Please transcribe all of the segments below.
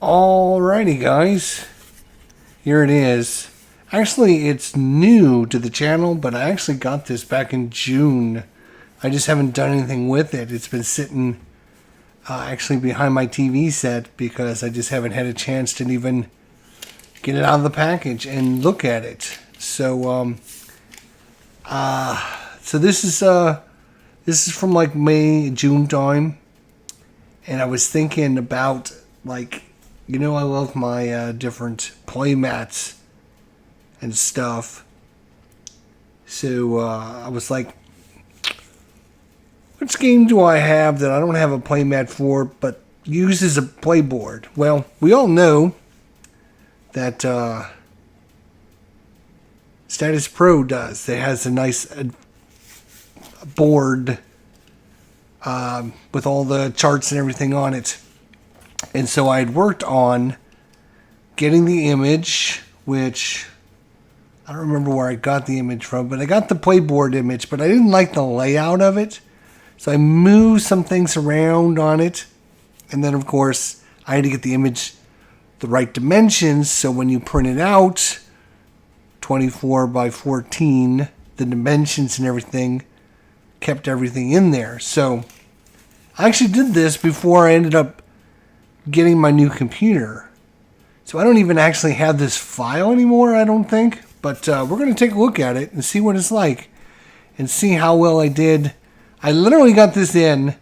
Alrighty, guys. Here it is. Actually, it's new to the channel, but I actually got this back in June. I just haven't done anything with it. It's been sitting actually behind my TV set because I just haven't had a chance to even get it out of the package and look at it. So, so this is from like May, June time, and I was thinking about, like, you know, I love my different playmats and stuff. So I was like, which game do I have that I don't have a playmat for but uses a playboard? Well, we all know that Statis Pro does. It has a nice board with all the charts and everything on it. And so I had worked on getting the image, which I don't remember where I got the image from, but I got the playboard image, but I didn't like the layout of it. So I moved some things around on it. And then, of course, I had to get the image the right dimensions. So when you print it out, 24 by 14, the dimensions and everything kept everything in there. So I actually did this before I ended up getting my new computer. So I don't even actually have this file anymore, I don't think. But we're going to take a look at it and see what it's like and see how well I did. I literally got this in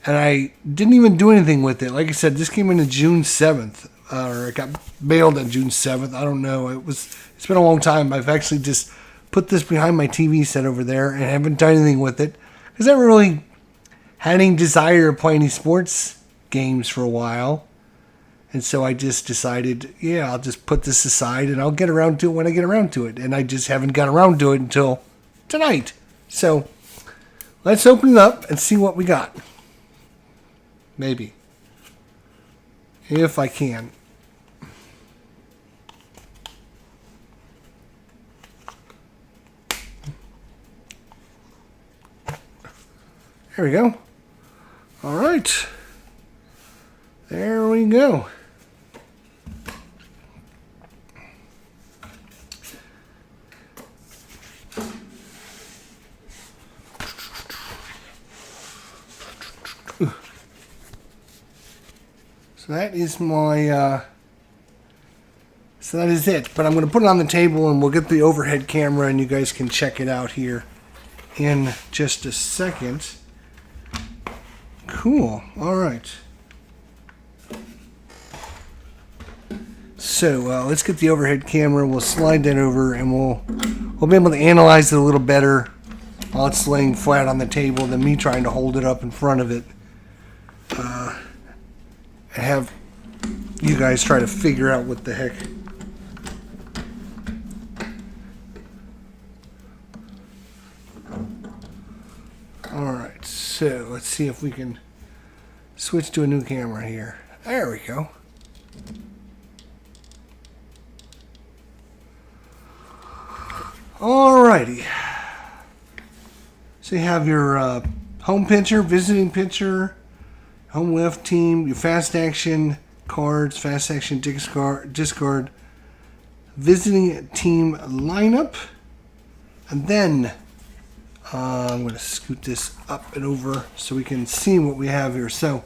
and I didn't even do anything with it. Like I said, this came in on June 7th. Or it got mailed on June 7th. I don't know. It's been a long time. I've actually just put this behind my TV set over there and haven't done anything with it because I haven't really had any desire to play any sports games for a while. And so I just decided, yeah, I'll just put this aside and I'll get around to it when I get around to it. And I just haven't got around to it until tonight. So let's open it up and see what we got. Maybe. If I can. There we go. All right. There we go. So that is my, so that is it. But I'm going to put it on the table and we'll get the overhead camera and you guys can check it out here in just a second. Cool. All right. So let's get the overhead camera. We'll slide that over and we'll be able to analyze it a little better while it's laying flat on the table than me trying to hold it up in front of it. And have you guys try to figure out what the heck. Alright, so let's see if we can switch to a new camera here. There we go. Alrighty. So you have your home pitcher, visiting pitcher, home left team, your fast action cards, fast action discard, visiting team lineup, and then I'm going to scoot this up and over so we can see what we have here. So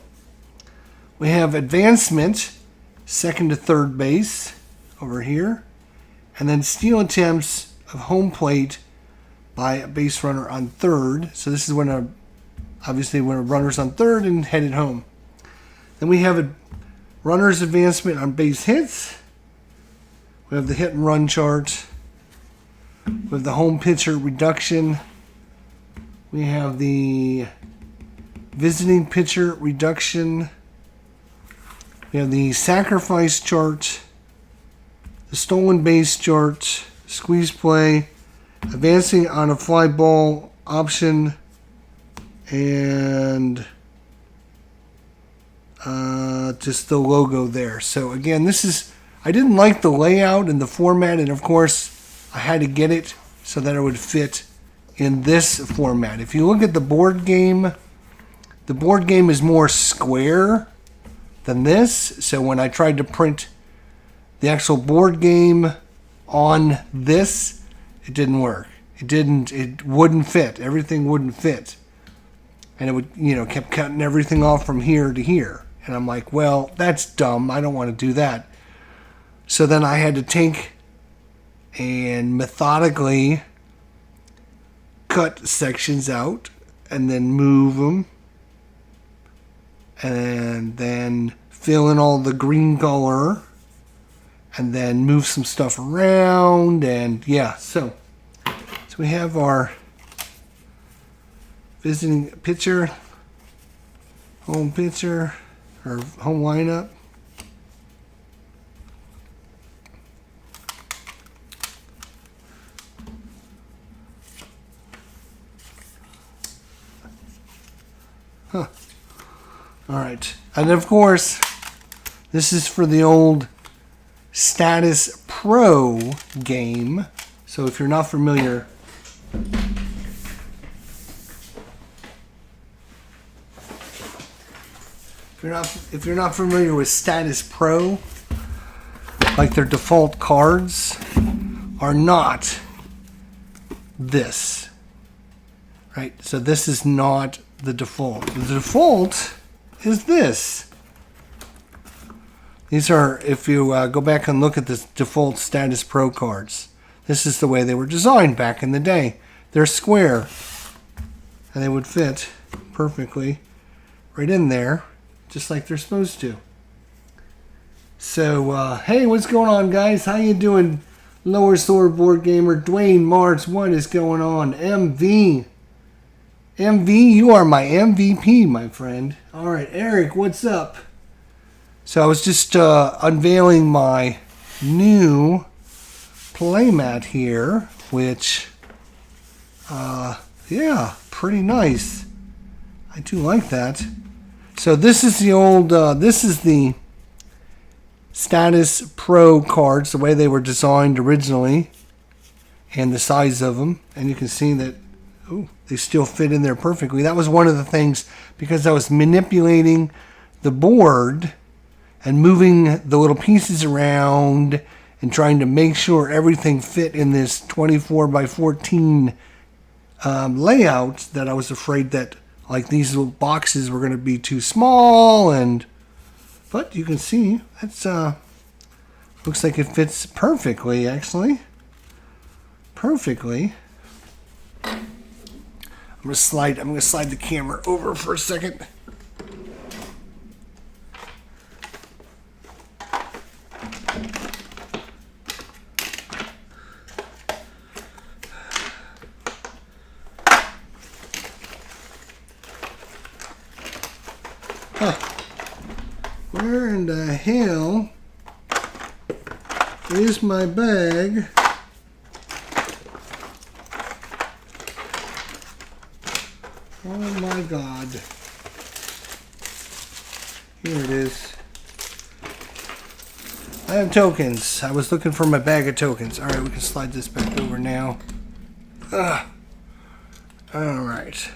we have advancement, second to third base over here, and then steal attempts of home plate by a base runner on third. So this is when obviously when a runner's on third and headed home. Then we have a runner's advancement on base hits. We have the hit and run chart. We have the home pitcher reduction. We have the visiting pitcher reduction. We have the sacrifice chart, the stolen base chart, squeeze play, advancing on a fly ball option, and just the logo there. So again, I didn't like the layout and the format, and of course I had to get it so that it would fit in this format. If you look at the board game is more square than this. So when I tried to print the actual board game on this, it didn't work. It wouldn't fit. Everything wouldn't fit. And it would, kept cutting everything off from here to here. And I'm like, well, that's dumb. I don't want to do that. So then I had to take and methodically cut sections out and then move them. And then fill in all the green color. And then move some stuff around. And yeah, so we have our visiting pitcher, home pitcher, or home lineup. Huh. All right. And of course, this is for the old Statis Pro game. So if you're not familiar, if you're not familiar with Statis Pro, like their default cards are not this, right? So this is not the default. The default is this. These are, if you go back and look at the default Statis Pro cards, this is the way they were designed back in the day. They're square, and they would fit perfectly right in there, just like they're supposed to. So, hey, what's going on, guys? How you doing, Lower Sword Board Gamer? Dwayne Martz, what is going on? MV, you are my MVP, my friend. All right, Eric, what's up? So I was just unveiling my new Playmat here, which, yeah, pretty nice. I do like that. So this is the old, this is the Statis Pro cards, the way they were designed originally, and the size of them. And you can see that, ooh, they still fit in there perfectly. That was one of the things, because I was manipulating the board and moving the little pieces around and trying to make sure everything fit in this 24 by 14 layout, that I was afraid that like these little boxes were going to be too small. But you can see that's looks like it fits perfectly, actually. Perfectly. I'm gonna slide the camera over for a second. Where in the hell is my bag? Oh my God. Here it is. I have tokens. I was looking for my bag of tokens. Alright, we can slide this back over now. Alright.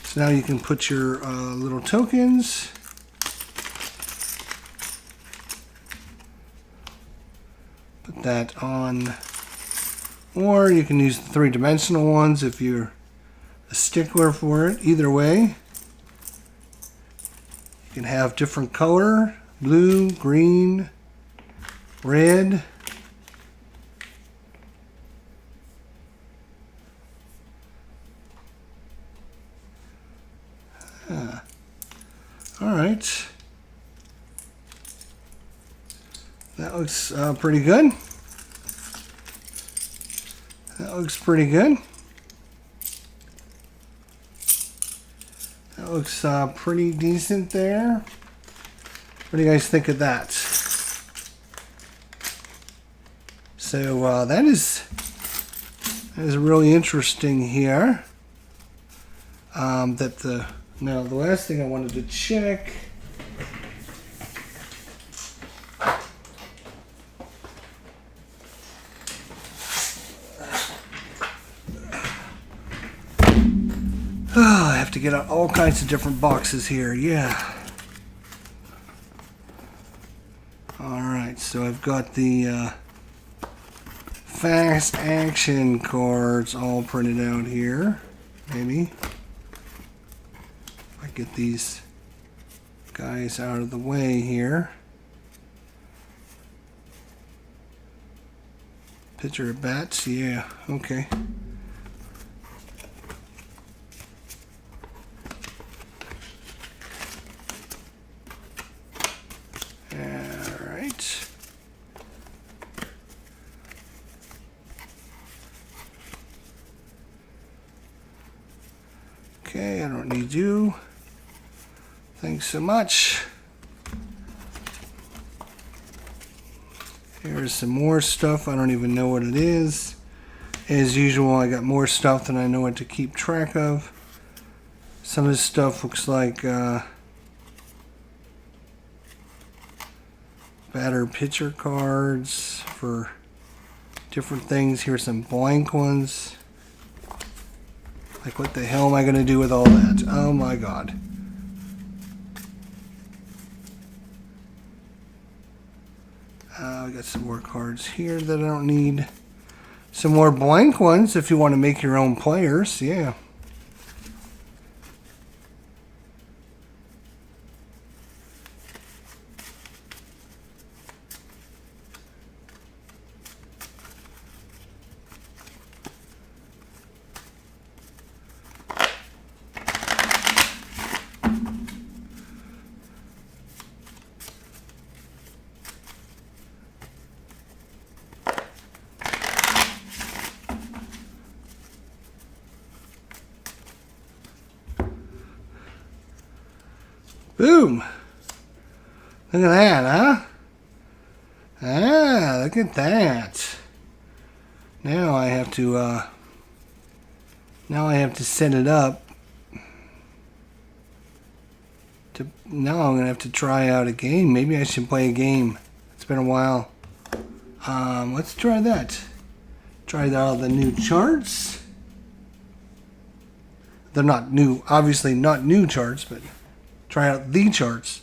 So now you can put your little tokens. Put that on. Or you can use the three-dimensional ones if you're a stickler for it. Either way. You can have different color. Blue, green, red. All right. That looks pretty good. That looks pretty good. That looks pretty decent there. What do you guys think of that? So that is really interesting here. Now the last thing I wanted to check. I have to get out all kinds of different boxes here. Yeah. Alright, so I've got the fast action cards all printed out here. Maybe. If I get these guys out of the way here. Pitcher of bats, yeah, okay. Alright. Okay, I don't need you. Thanks so much. Here's some more stuff. I don't even know what it is. As usual, I got more stuff than I know what to keep track of. Some of this stuff looks like batter pitcher cards for different things. Here's some blank ones. Like, what the hell am I going to do with all that? Oh my god. I got some more cards here that I don't need. Some more blank ones if you want to make your own players. Yeah. Boom! Look at that, huh? Ah, look at that. Now I have to set it up. Now I'm gonna have to try out a game. Maybe I should play a game. It's been a while. Let's try that. Try out the new charts. They're not new, obviously not new charts, but try out the charts.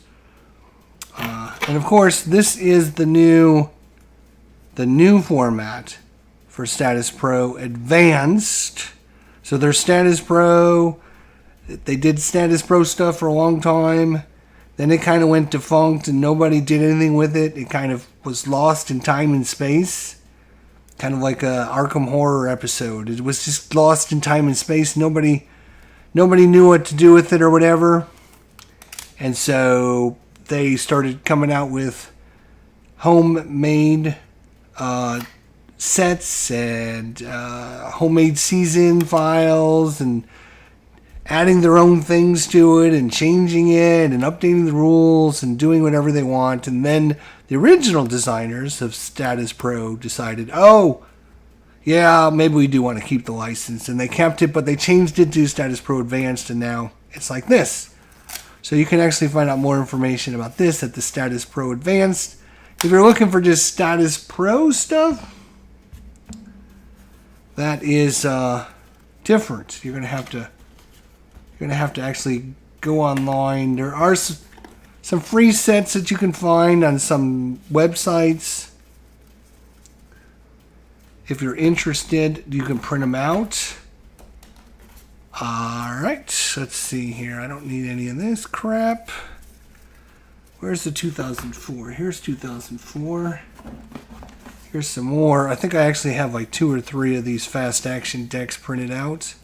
And of course, this is the new format for Statis Pro Advanced. So there's Statis Pro. They did Statis Pro stuff for a long time. Then it kind of went defunct and nobody did anything with it. It kind of was lost in time and space. Kind of like a Arkham Horror episode. It was just lost in time and space. Nobody knew what to do with it or whatever. And so they started coming out with homemade sets and homemade season files and adding their own things to it and changing it and updating the rules and doing whatever they want. And then the original designers of Statis Pro decided, oh, yeah, maybe we do want to keep the license. And they kept it, but they changed it to Statis Pro Advanced, and now it's like this. So you can actually find out more information about this at the Statis Pro Advanced. If you're looking for just Statis Pro stuff, that is different. You're gonna have to actually go online. There are some free sets that you can find on some websites. If you're interested, you can print them out. Alright, let's see here. I don't need any of this crap. Where's the 2004? Here's 2004. Here's some more. I think I actually have like 2 or 3 of these fast action decks printed out.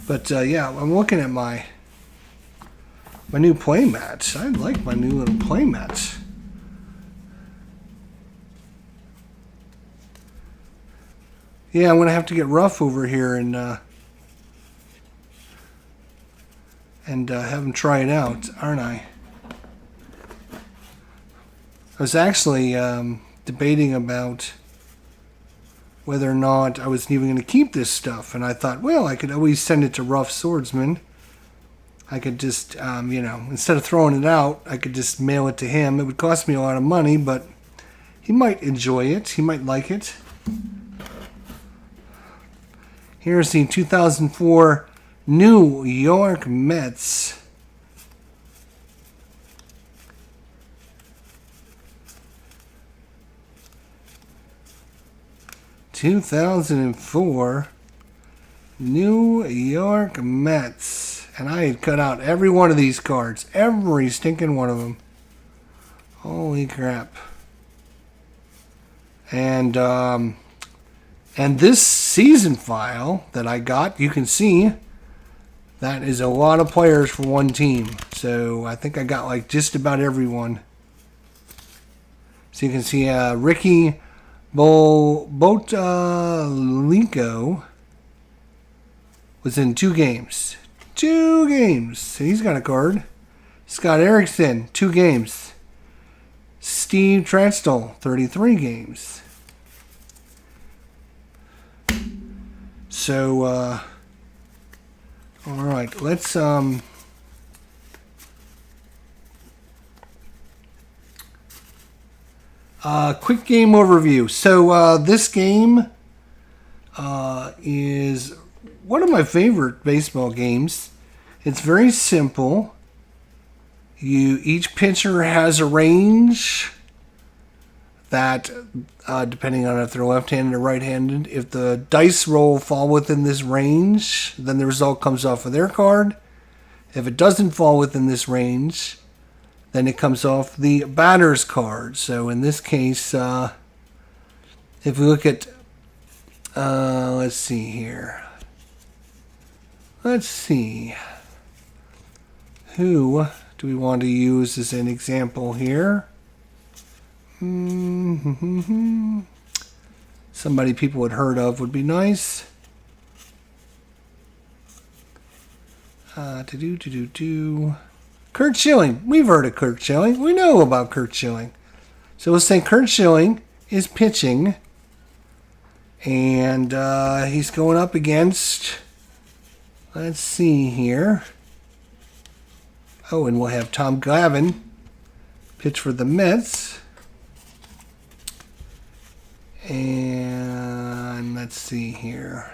But yeah, I'm looking at my new playmat. I like my new little playmat. Yeah, I'm gonna have to get rough over here and have him try it out, aren't I? I was actually debating about whether or not I was even going to keep this stuff, and I thought, well, I could always send it to Rough Swordsman. I could just, you know, instead of throwing it out, I could just mail it to him. It would cost me a lot of money, but he might enjoy it. He might like it. Here's the 2004 New York Mets 2004 New York Mets. And I had cut out every one of these cards. Every stinking one of them. Holy crap. And this season file that I got, you can see that is a lot of players for one team. So I think I got like just about everyone. So you can see Ricky Botalinko was in 2 games. 2 games. So he's got a card. Scott Erickson, 2 games. Steve Transtall, 33 games. So, all right, let's quick game overview. So this game is one of my favorite baseball games. It's very simple. Each pitcher has a range that, depending on if they're left-handed or right-handed, if the dice roll fall within this range, then the result comes off of their card. If it doesn't fall within this range, then it comes off the batter's card. So in this case, if we look at, let's see here. Let's see. Who do we want to use as an example here? Somebody people had heard of would be nice. Kurt Schilling. We've heard of Kurt Schilling. We know about Kurt Schilling. So let's say Kurt Schilling is pitching. And he's going up against, let's see here. Oh, and we'll have Tom Glavine pitch for the Mets. And let's see here.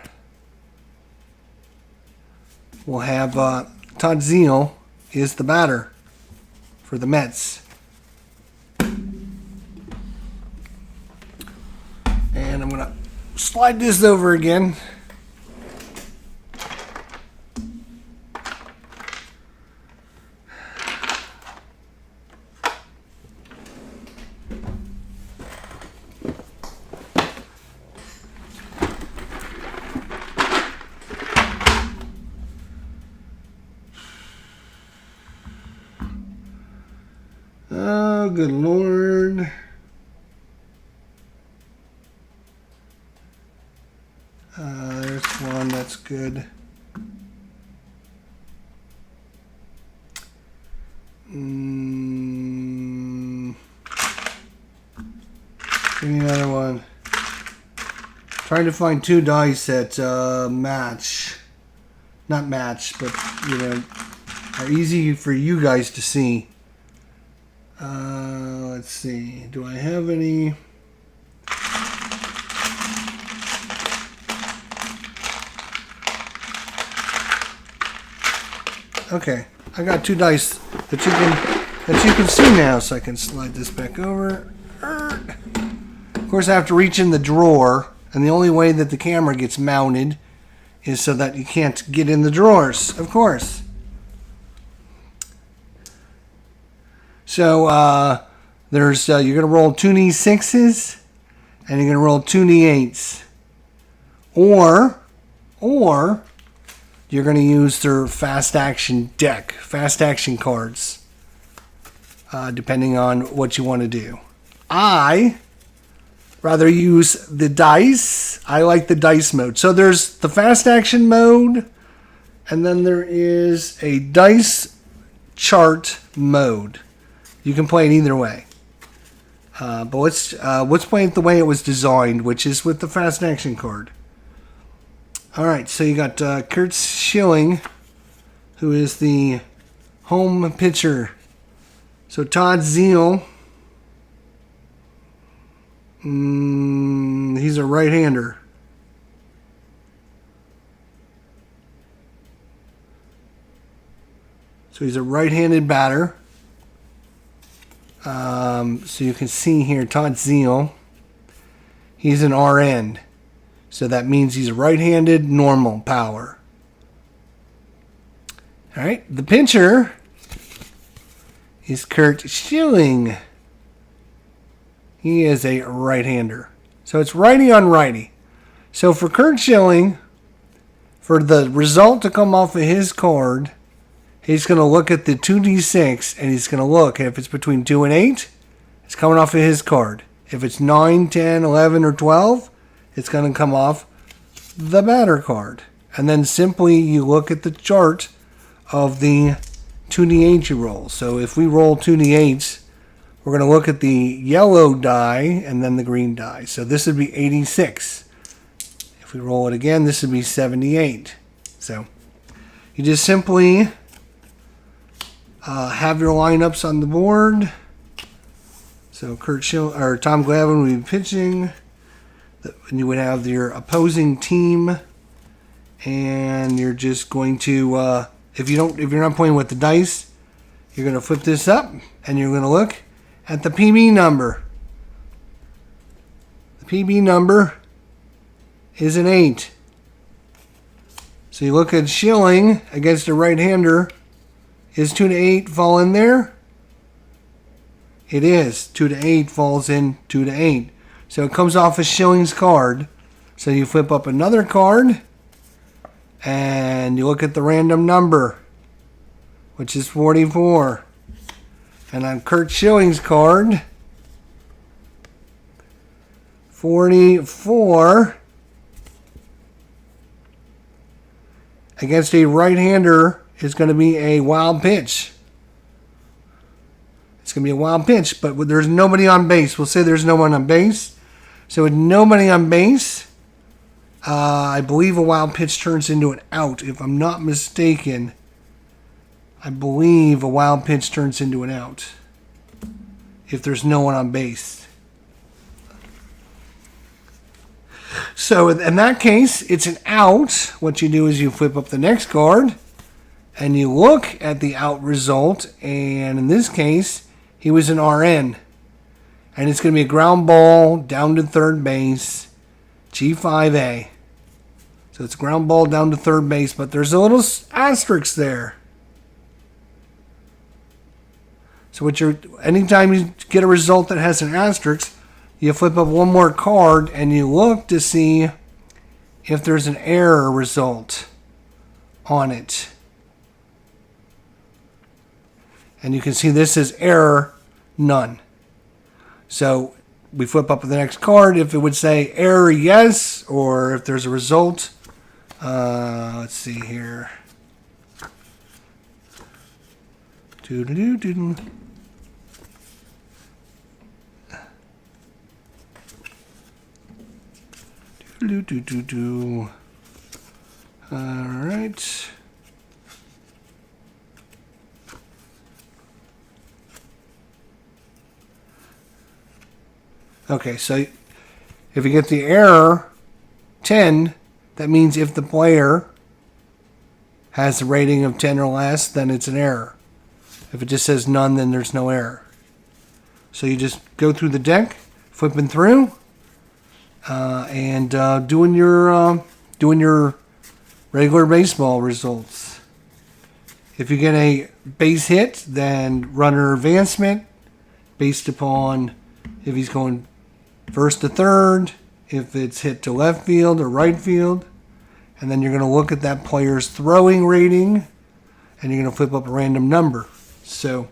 We'll have Todd Zeile is the batter for the Mets. And I'm going to slide this over again. Oh, good Lord. There's one that's good. Give me another one. Trying to find 2 dice that match. Not match, but, you know, are easy for you guys to see. Let's see. Do I have any? Okay, I got 2 dice that you can see now, so I can slide this back over. Of course, I have to reach in the drawer, and the only way that the camera gets mounted is so that you can't get in the drawers, of course. So there's you're going to roll 2 knee 6s, and you're going to roll 2 knee 8s, or you're going to use their fast action deck, fast action cards, depending on what you want to do. I rather use the dice. I like the dice mode. So there's the fast action mode, and then there is a dice chart mode. You can play it either way. But let's play it the way it was designed, which is with the fast action card. All right, so you got Kurt Schilling, who is the home pitcher. So Todd Zeile, he's a right-hander. So he's a right-handed batter. So you can see here, Todd Zeile, he's an RN. So that means he's right-handed, normal power. All right, the pitcher is Curt Schilling. He is a right-hander. So it's righty on righty. So for Curt Schilling, for the result to come off of his card, he's going to look at the 2d6 and he's going to look. If it's between 2 and 8, it's coming off of his card. If it's 9, 10, 11, or 12, it's going to come off the batter card. And then simply you look at the chart of the 2d8 you roll. So if we roll 2d8s, we're going to look at the yellow die and then the green die. So this would be 86. If we roll it again, this would be 78. So you just simply have your lineups on the board. So Tom Glavine would be pitching. And you would have your opposing team, and you're just going to if you're not playing with the dice, you're going to flip this up and you're going to look at the PB number. The PB number is an 8. So you look at Schilling against a right-hander. Is 2 to 8 fall in there? It is. 2 to 8 falls in 2 to 8. So it comes off of Schilling's card. So you flip up another card and you look at the random number, which is 44. And on Curt Schilling's card, 44 against a right-hander is going to be a wild pitch. It's going to be a wild pitch, but there's nobody on base. We'll say there's no one on base. So with nobody on base, I believe a wild pitch turns into an out. If I'm not mistaken, I believe a wild pitch turns into an out if there's no one on base. So in that case, it's an out. What you do is you flip up the next card and you look at the out result. And in this case, he was an RN. And it's going to be a ground ball down to third base, G5A. So it's a ground ball down to third base, but there's a little asterisk there. So anytime you get a result that has an asterisk, you flip up one more card and you look to see if there's an error result on it. And you can see this is error, none. So we flip up the next card. If it would say error, yes, or if there's a result. Let's see here. Doo-doo-doo-doo. Doo-doo-doo-doo. All right. Okay, so if you get the error 10, that means if the player has a rating of 10 or less, then it's an error. If it just says none, then there's no error. So you just go through the deck, flipping through, and doing your regular baseball results. If you get a base hit, then runner advancement based upon if he's going first to third, if it's hit to left field or right field. And then you're going to look at that player's throwing rating, and you're going to flip up a random number. So,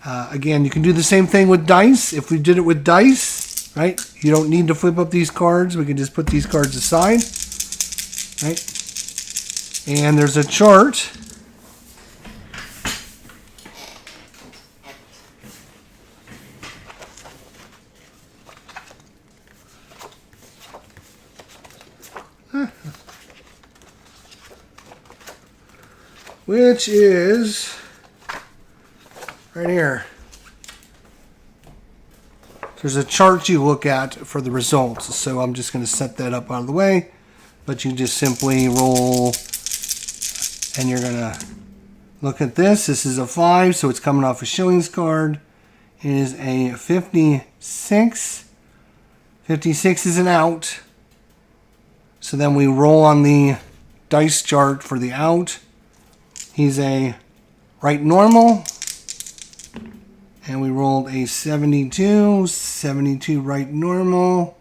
again, you can do the same thing with dice. If we did it with dice, right, you don't need to flip up these cards. We can just put these cards aside, right? And there's a chart. Which is right here. There's a chart you look at for the results. So I'm just going to set that up out of the way. But you just simply roll and you're going to look at this. This is a 5, so it's coming off a Schilling's card. It is a 56. 56 is an out. So then we roll on the dice chart for the out. He's a right normal. And we rolled a 72. 72 right normal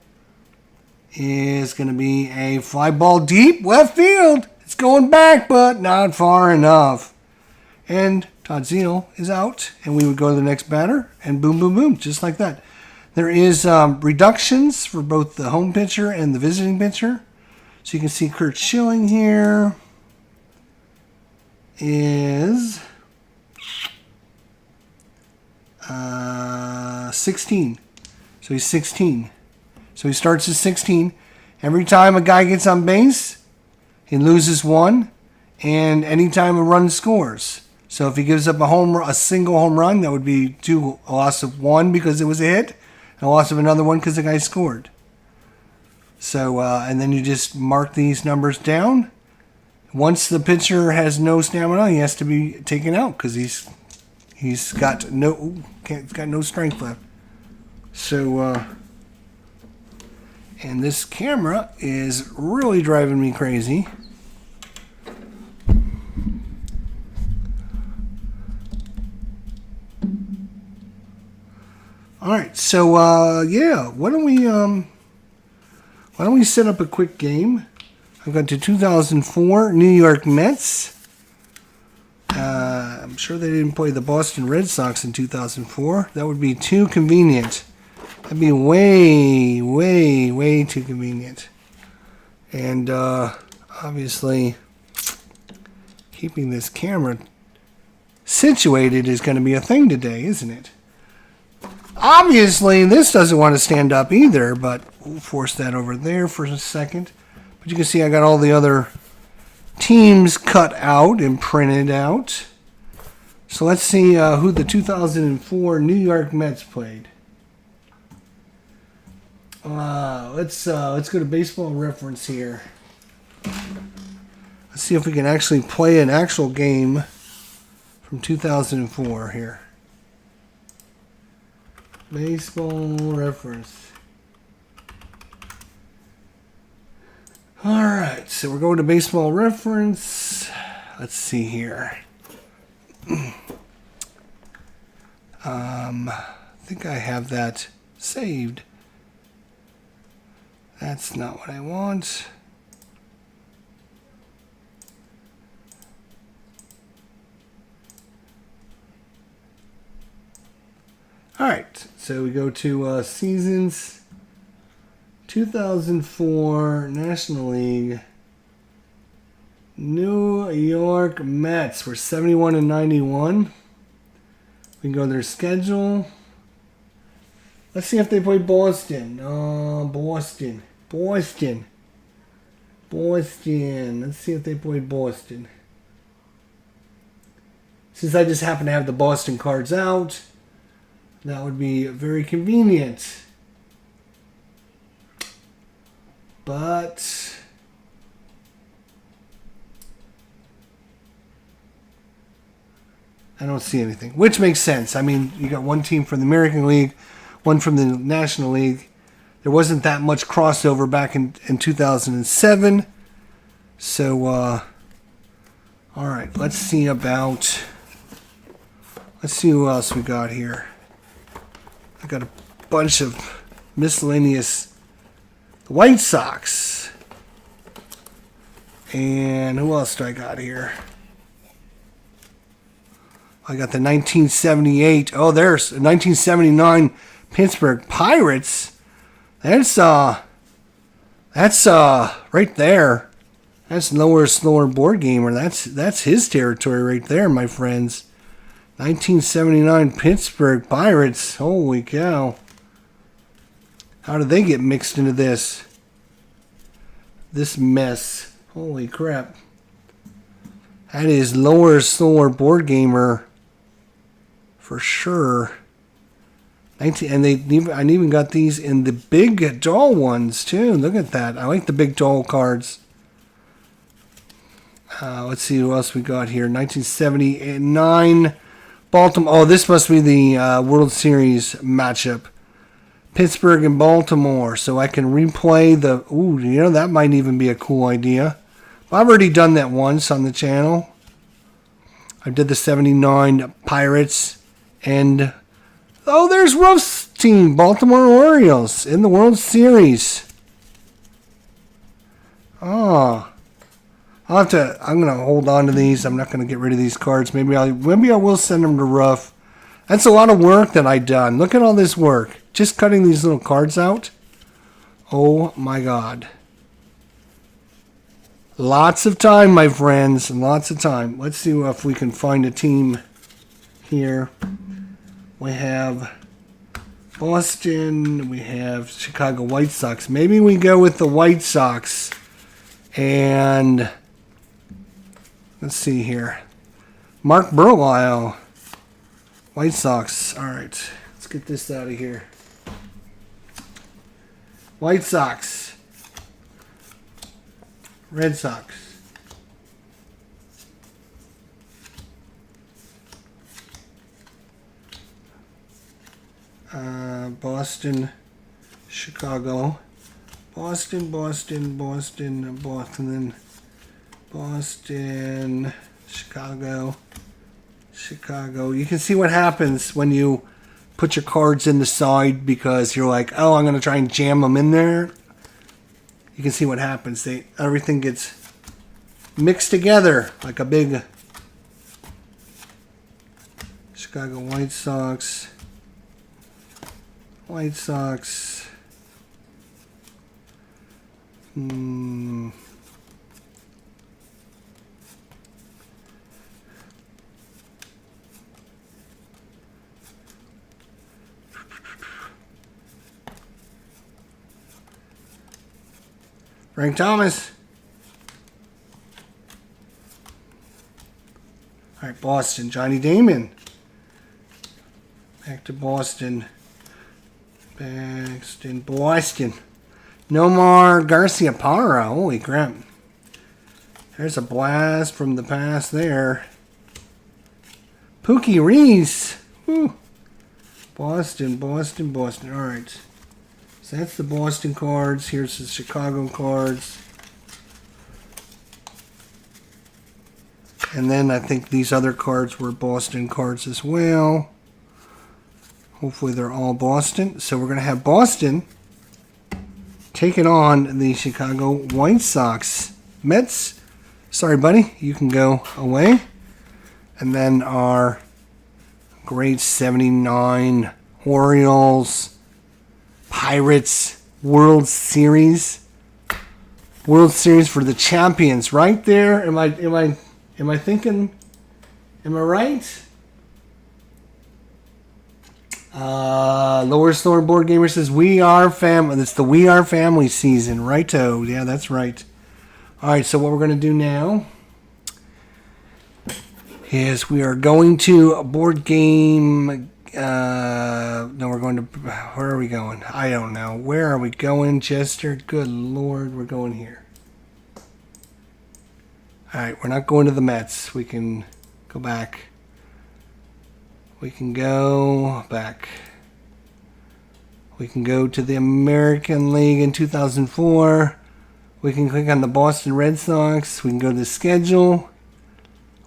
is going to be a fly ball deep left field. It's going back, but not far enough. And Todd Zeal is out. And we would go to the next batter. And boom, boom, boom. Just like that. There is reductions for both the home pitcher and the visiting pitcher. So you can see Kurt Schilling here is 16. So he's 16. So he starts at 16. Every time a guy gets on base, he loses 1. And anytime a run scores. So if he gives up a single home run, that would be a loss of 1 because it was a hit, and a loss of another 1 because the guy scored. So, and then you just mark these numbers down. Once the pitcher has no stamina, he has to be taken out because he's got no strength left. So, and this camera is really driving me crazy. All right, so yeah, why don't we set up a quick game? I've got the 2004 New York Mets. I'm sure they didn't play the Boston Red Sox in 2004. That would be too convenient. That'd be way, way, way too convenient. And obviously, keeping this camera situated is going to be a thing today, isn't it? Obviously, this doesn't want to stand up either, but we'll force that over there for a second. But you can see I got all the other teams cut out and printed out. So let's see who the 2004 New York Mets played. Let's go to Baseball Reference here. Let's see if we can actually play an actual game from 2004 here. Baseball Reference. Alright, so we're going to Baseball Reference. Let's see here. I think I have that saved. That's not what I want. Alright, so we go to seasons 2004 National League. New York Mets were 71 and 91. We can go to their schedule. Let's see if they play Boston. Boston. Let's see if they play Boston. Since I just happen to have the Boston cards out, that would be very convenient. But I don't see anything, which makes sense. I mean, you got one team from the American League, one from the National League. There wasn't that much crossover back in 2007. So, all right, let's see who else we got here. I got a bunch of miscellaneous White Sox. And who else do I got here? I got the 1978. Oh, there's 1979 Pittsburgh Pirates. That's right there. That's lower slower board gamer. That's his territory right there, my friends. 1979 Pittsburgh Pirates. Holy cow. How did they get mixed into this mess? Holy crap. That is lower slower board gamer for sure. I even got these in the big doll ones too. Look at that. I like the big doll cards. Let's see who else we got here. 1979 Baltimore. Oh, this must be the World Series matchup Pittsburgh and Baltimore, so I can replay the... Ooh, you know, that might even be a cool idea. I've already done that once on the channel. I did the 79 Pirates, and... Oh, there's Ruff's team, Baltimore Orioles, in the World Series. Oh. I'm going to hold on to these. I'm not going to get rid of these cards. Maybe I will send them to Ruff. That's a lot of work that I've done. Look at all this work. Just cutting these little cards out. Oh, my God. Lots of time, my friends. Lots of time. Let's see if we can find a team here. We have Boston. We have Chicago White Sox. Maybe we go with the White Sox. And let's see here. Mark Burlisle. White Sox. All right. Let's get this out of here. White Sox. Red Sox. Boston, Chicago. Boston, Chicago. You can see what happens when you put your cards in the side because you're like, oh, I'm going to try and jam them in there. You can see what happens. Everything gets mixed together like a big Chicago White Sox. White Sox. Frank Thomas. All right, Boston. Johnny Damon. Back to Boston. Boston. Nomar Garciaparra. Holy crap. There's a blast from the past there. Pookie Reese. Woo. Boston. All right. So that's the Boston cards. Here's the Chicago cards. And then I think these other cards were Boston cards as well. Hopefully they're all Boston. So we're going to have Boston taking on the Chicago White Sox. Mets, sorry buddy, you can go away. And then our great 79 Orioles, Pirates, World Series. World Series for the champions right there. Am I thinking, am I right? Lower Store Board Gamer says, we are family. It's the We Are Family season. Righto. Yeah, that's right. All right, so what we're going to do now is we are going to a board game. No, we're going to, where are we going? I don't know. Where are we going, Chester? Good Lord, we're going here. All right, we're not going to the Mets. We can go back. We can go back. We can go to the American League in 2004. We can click on the Boston Red Sox. We can go to the schedule.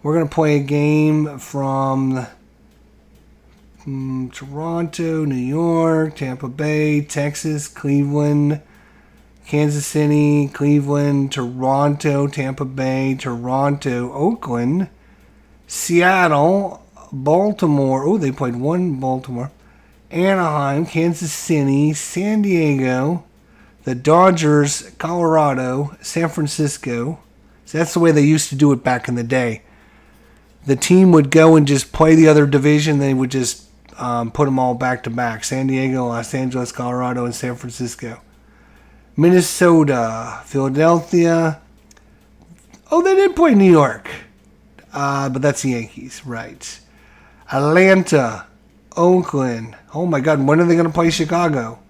We're going to play a game from Toronto, New York, Tampa Bay, Texas, Cleveland, Kansas City, Cleveland, Toronto, Tampa Bay, Toronto, Oakland, Seattle, Baltimore. Oh, they played one Baltimore. Anaheim, Kansas City, San Diego, the Dodgers, Colorado, San Francisco. So that's the way they used to do it back in the day. The team would go and just play the other division. They would just put them all back to back. San Diego, Los Angeles, Colorado, and San Francisco. Minnesota, Philadelphia. Oh, they did play New York. But that's the Yankees, right. Atlanta, Oakland. Oh my God, when are they going to play Chicago?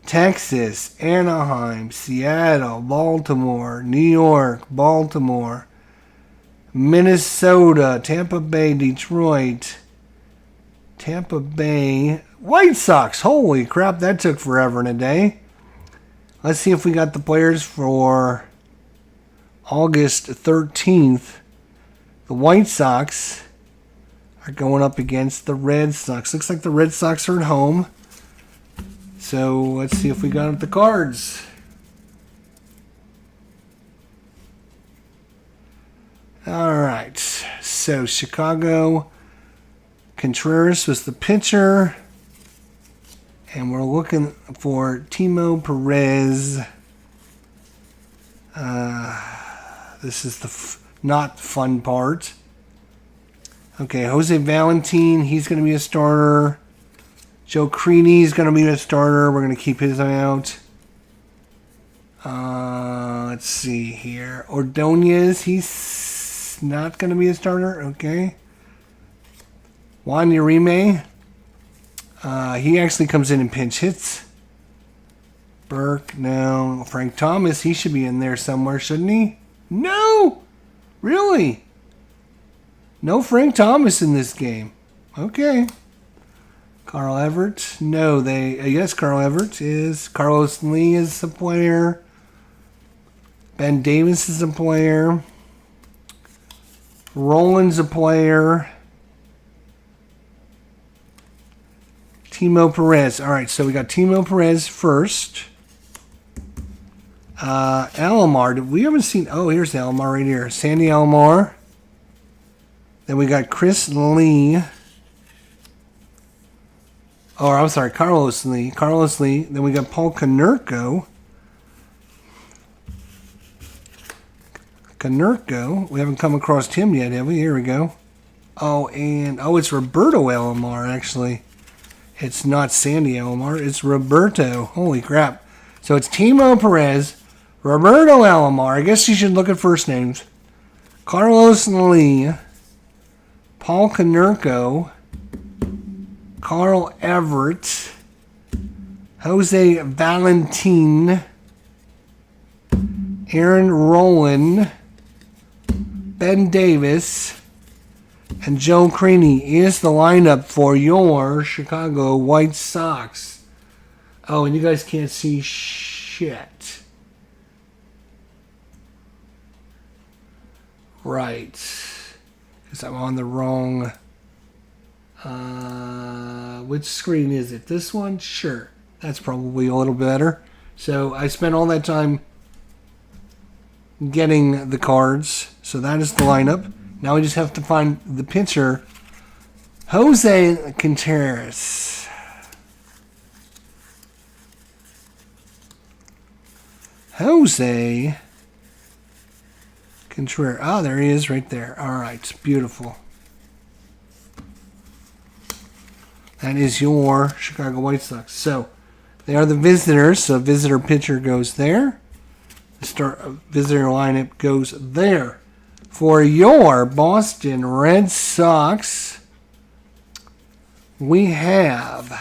Texas, Anaheim, Seattle, Baltimore, New York, Baltimore, Minnesota, Tampa Bay, Detroit, Tampa Bay, White Sox. Holy crap, that took forever and a day. Let's see if we got the players for August 13th. The White Sox are going up against the Red Sox. Looks like the Red Sox are at home. So let's see if we got the cards. All right. So Chicago, Contreras was the pitcher. And we're looking for Timo Perez. This is the not fun part. Okay, Jose Valentin, he's going to be a starter. Joe Creaney is going to be a starter. We're going to keep his eye out. Let's see here. Ordonez, he's not going to be a starter. Okay. Juan Urime, he actually comes in and pinch hits. Burke, no. Frank Thomas, he should be in there somewhere, shouldn't he? No! Really? No Frank Thomas in this game. Okay. Carl Everett. No, yes, Carl Everett is. Carlos Lee is a player. Ben Davis is a player. Roland's a player. Timo Perez. All right, so we got Timo Perez first. Alomar. We haven't seen. Oh, here's Alomar right here. Sandy Alomar. Then we got Chris Lee. Oh, I'm sorry, Carlos Lee. Carlos Lee. Then we got Paul Konerko. Konerko. We haven't come across him yet, have we? Here we go. Oh, and it's Roberto Alomar, actually. It's not Sandy Alomar. It's Roberto. Holy crap. So it's Timo Perez, Roberto Alomar. I guess you should look at first names. Carlos Lee. Paul Konerko. Carl Everett. Jose Valentin. Aaron Rowland. Ben Davis. And Joe Creaney is the lineup for your Chicago White Sox. Oh, and you guys can't see shit. Right. Because I'm on the wrong... which screen is it? This one? Sure. That's probably a little better. So I spent all that time getting the cards. So that is the lineup. Now we just have to find the pitcher, Jose Contreras. Jose Contreras. Ah, there he is right there. All right, beautiful. That is your Chicago White Sox. So they are the visitors. So visitor pitcher goes there. The visitor lineup goes there. For your Boston Red Sox, we have,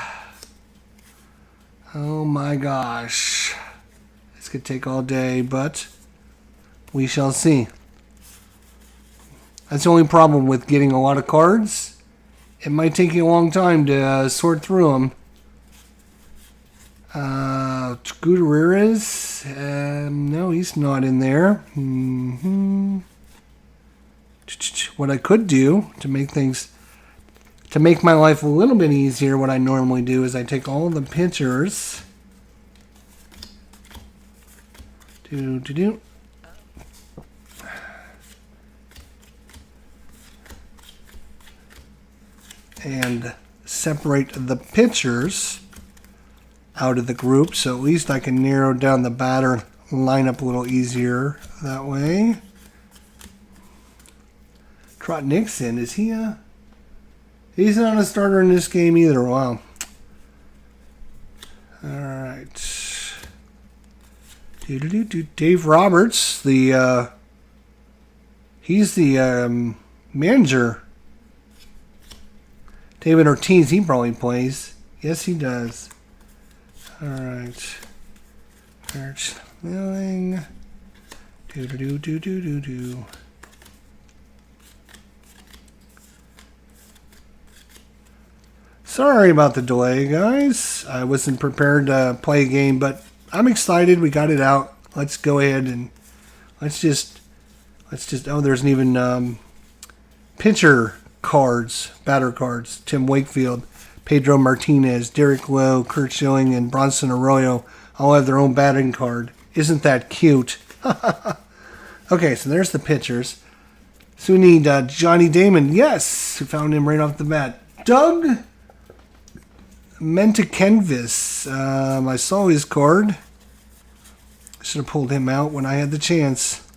oh my gosh, this could take all day, but we shall see. That's the only problem with getting a lot of cards. It might take you a long time to sort through them. Gutierrez, no, he's not in there. What I could do to make my life a little bit easier, what I normally do is I take all the pitchers. And separate the pitchers out of the group, so at least I can narrow down the batter lineup a little easier that way. Trot Nixon, is he he's not a starter in this game either. Wow. All right. Dave Roberts, he's the manager. David Ortiz, he probably plays. Yes, he does. All right. Arch Milling. Sorry about the delay, guys. I wasn't prepared to play a game, but I'm excited. We got it out. Let's go ahead and let's just. Oh, there's an even pitcher cards, batter cards. Tim Wakefield, Pedro Martinez, Derek Lowe, Kurt Schilling, and Bronson Arroyo all have their own batting card. Isn't that cute? Okay, so there's the pitchers. So we need Johnny Damon. Yes, we found him right off the bat. Doug Mentakenvis. I saw his card. Should have pulled him out when I had the chance.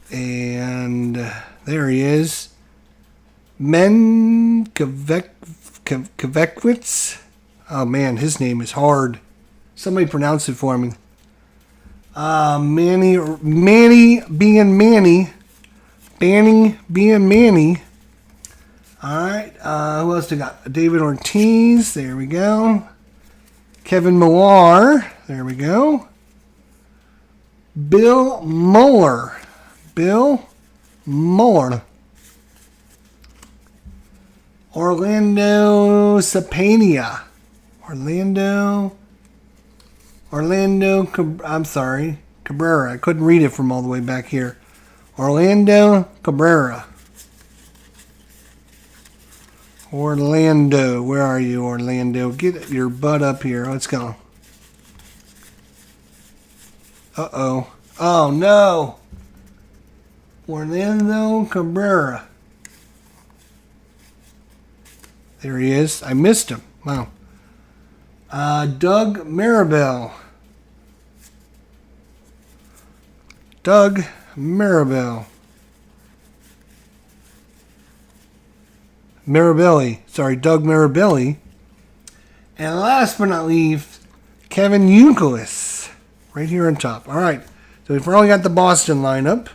And there he is. Kvekwitz. Oh man, his name is hard. Somebody pronounce it for me. Manny being Manny. Banning being Manny. Alright, who else do we got? David Ortiz. There we go. Kevin Millar. There we go. Bill Muller. Bill Muller. Orlando Sapania. I'm sorry. Cabrera. I couldn't read it from all the way back here. Orlando Cabrera. Orlando. Where are you, Orlando? Get your butt up here. Let's go. Uh-oh. Oh, no. Orlando Cabrera. There he is. I missed him. Wow. Doug Maribel. Doug Maribel. Maribelli. Sorry, Doug Maribelli. And last but not least, Kevin Youkilis. Right here on top. All right. So we've probably got the Boston lineup.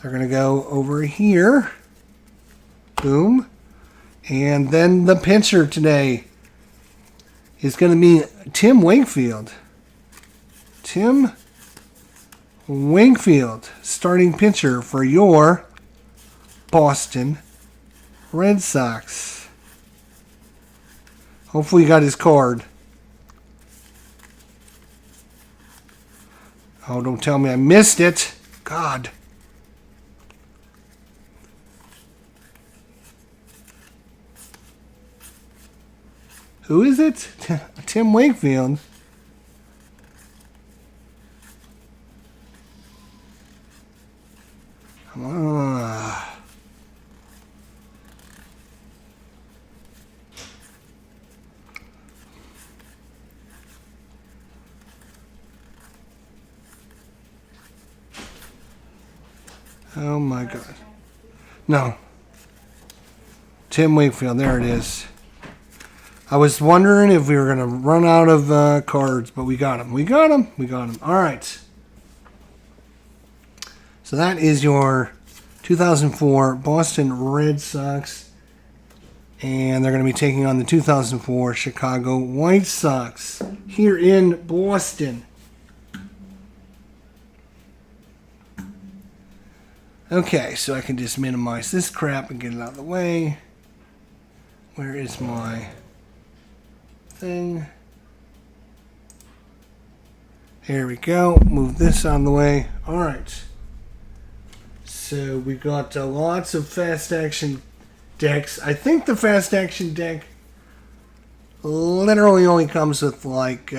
They're going to go over here. Boom. And then the pitcher today is going to be Tim Wakefield. Tim Wakefield, starting pitcher for your Boston Red Sox. Hopefully you got his card. Oh, don't tell me I missed it. God. Who is it? Tim Wakefield. Oh my God. No. Tim Wakefield. There it is. I was wondering if we were going to run out of cards, but we got them. We got them. All right. So that is your 2004 Boston Red Sox. And they're going to be taking on the 2004 Chicago White Sox here in Boston. Okay, so I can just minimize this crap and get it out of the way. Where is my thing? Here we go. Move this on the way. All right. So we got lots of fast action decks. I think the fast action deck literally only comes with like 80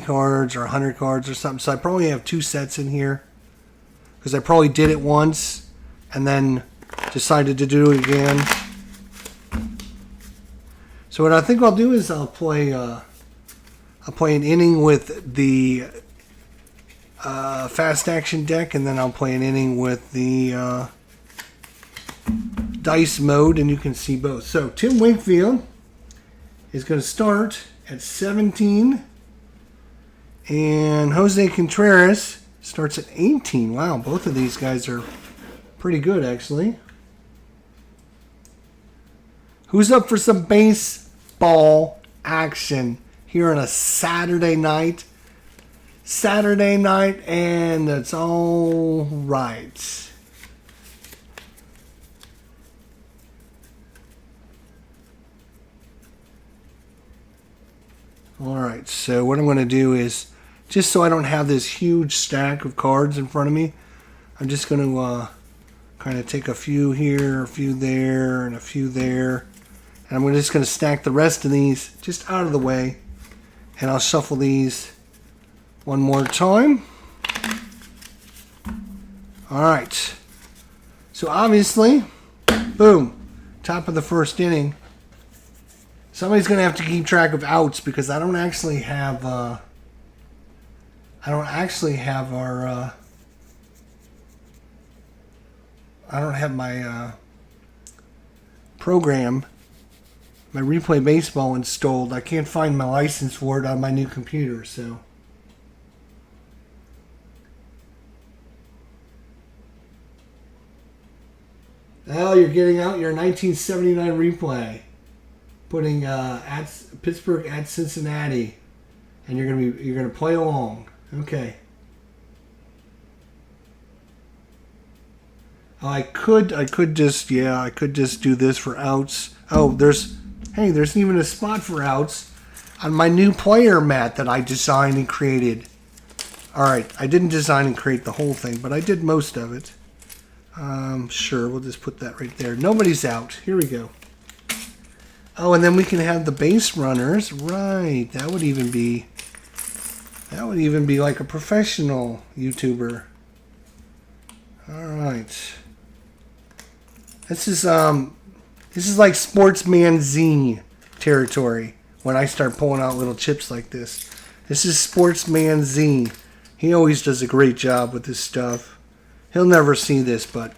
cards or 100 cards or something. So I probably have 2 sets in here because I probably did it once and then decided to do it again. So what I think I'll do is I'll play an inning with the fast action deck, and then I'll play an inning with the dice mode, and you can see both. So Tim Wakefield is going to start at 17, and Jose Contreras starts at 18. Wow, both of these guys are pretty good, actually. Who's up for some baseball action here on a Saturday night? And it's all right. Alright, so what I'm going to do is, just so I don't have this huge stack of cards in front of me, I'm just going to kind of take a few here, a few there, and a few there. And I'm just going to stack the rest of these just out of the way. And I'll shuffle these one more time. Alright. So obviously, boom, top of the first inning. Somebody's going to have to keep track of outs because I don't actually have our I don't have my program, my Replay Baseball installed. I can't find my license for it on my new computer, so. Oh, you're getting out your 1979 replay, putting at Pittsburgh at Cincinnati, and you're gonna play along. Okay. I could just do this for outs. Oh, there's even a spot for outs on my new player mat that I designed and created. All right, I didn't design and create the whole thing, but I did most of it. Sure, we'll just put that right there. Nobody's out. Here we go. Oh, and then we can have the base runners. Right, that would even be like a professional YouTuber. All right. This is like Sportsman Z territory when I start pulling out little chips like this. This is Sportsman Z. He always does a great job with this stuff. He'll never see this, but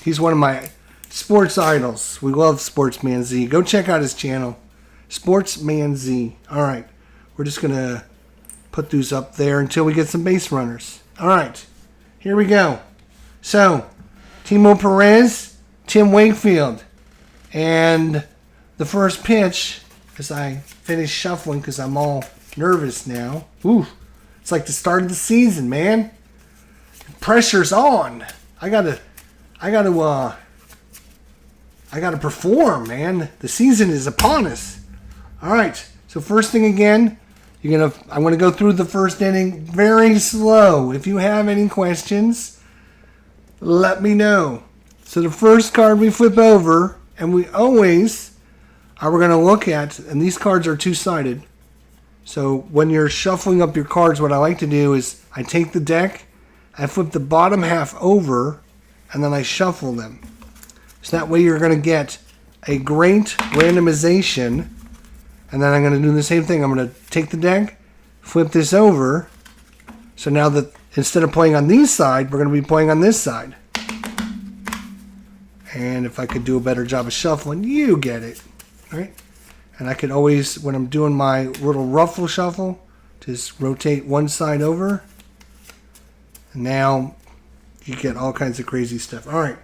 he's one of my sports idols. We love Sportsman Z. Go check out his channel, Sportsman Z. All right, we're just gonna put these up there until we get some base runners. All right, here we go. So, Timo Perez, Tim Wakefield, and the first pitch, as I finish shuffling because I'm all nervous now. Ooh, it's like the start of the season, man. Pressure's on. I gotta perform, man. The season is upon us. All right. So first thing again, I'm gonna go through the first inning very slow. If you have any questions, let me know. So the first card we flip over, and we're gonna look at, and these cards are two-sided. So when you're shuffling up your cards, what I like to do is I take the deck, I flip the bottom half over, and then I shuffle them. So that way you're going to get a great randomization. And then I'm going to do the same thing. I'm going to take the deck, flip this over. So now that instead of playing on these side, we're going to be playing on this side. And if I could do a better job of shuffling, you get it. All right? And I could always, when I'm doing my little ruffle shuffle, just rotate one side over. Now you get all kinds of crazy stuff. All right.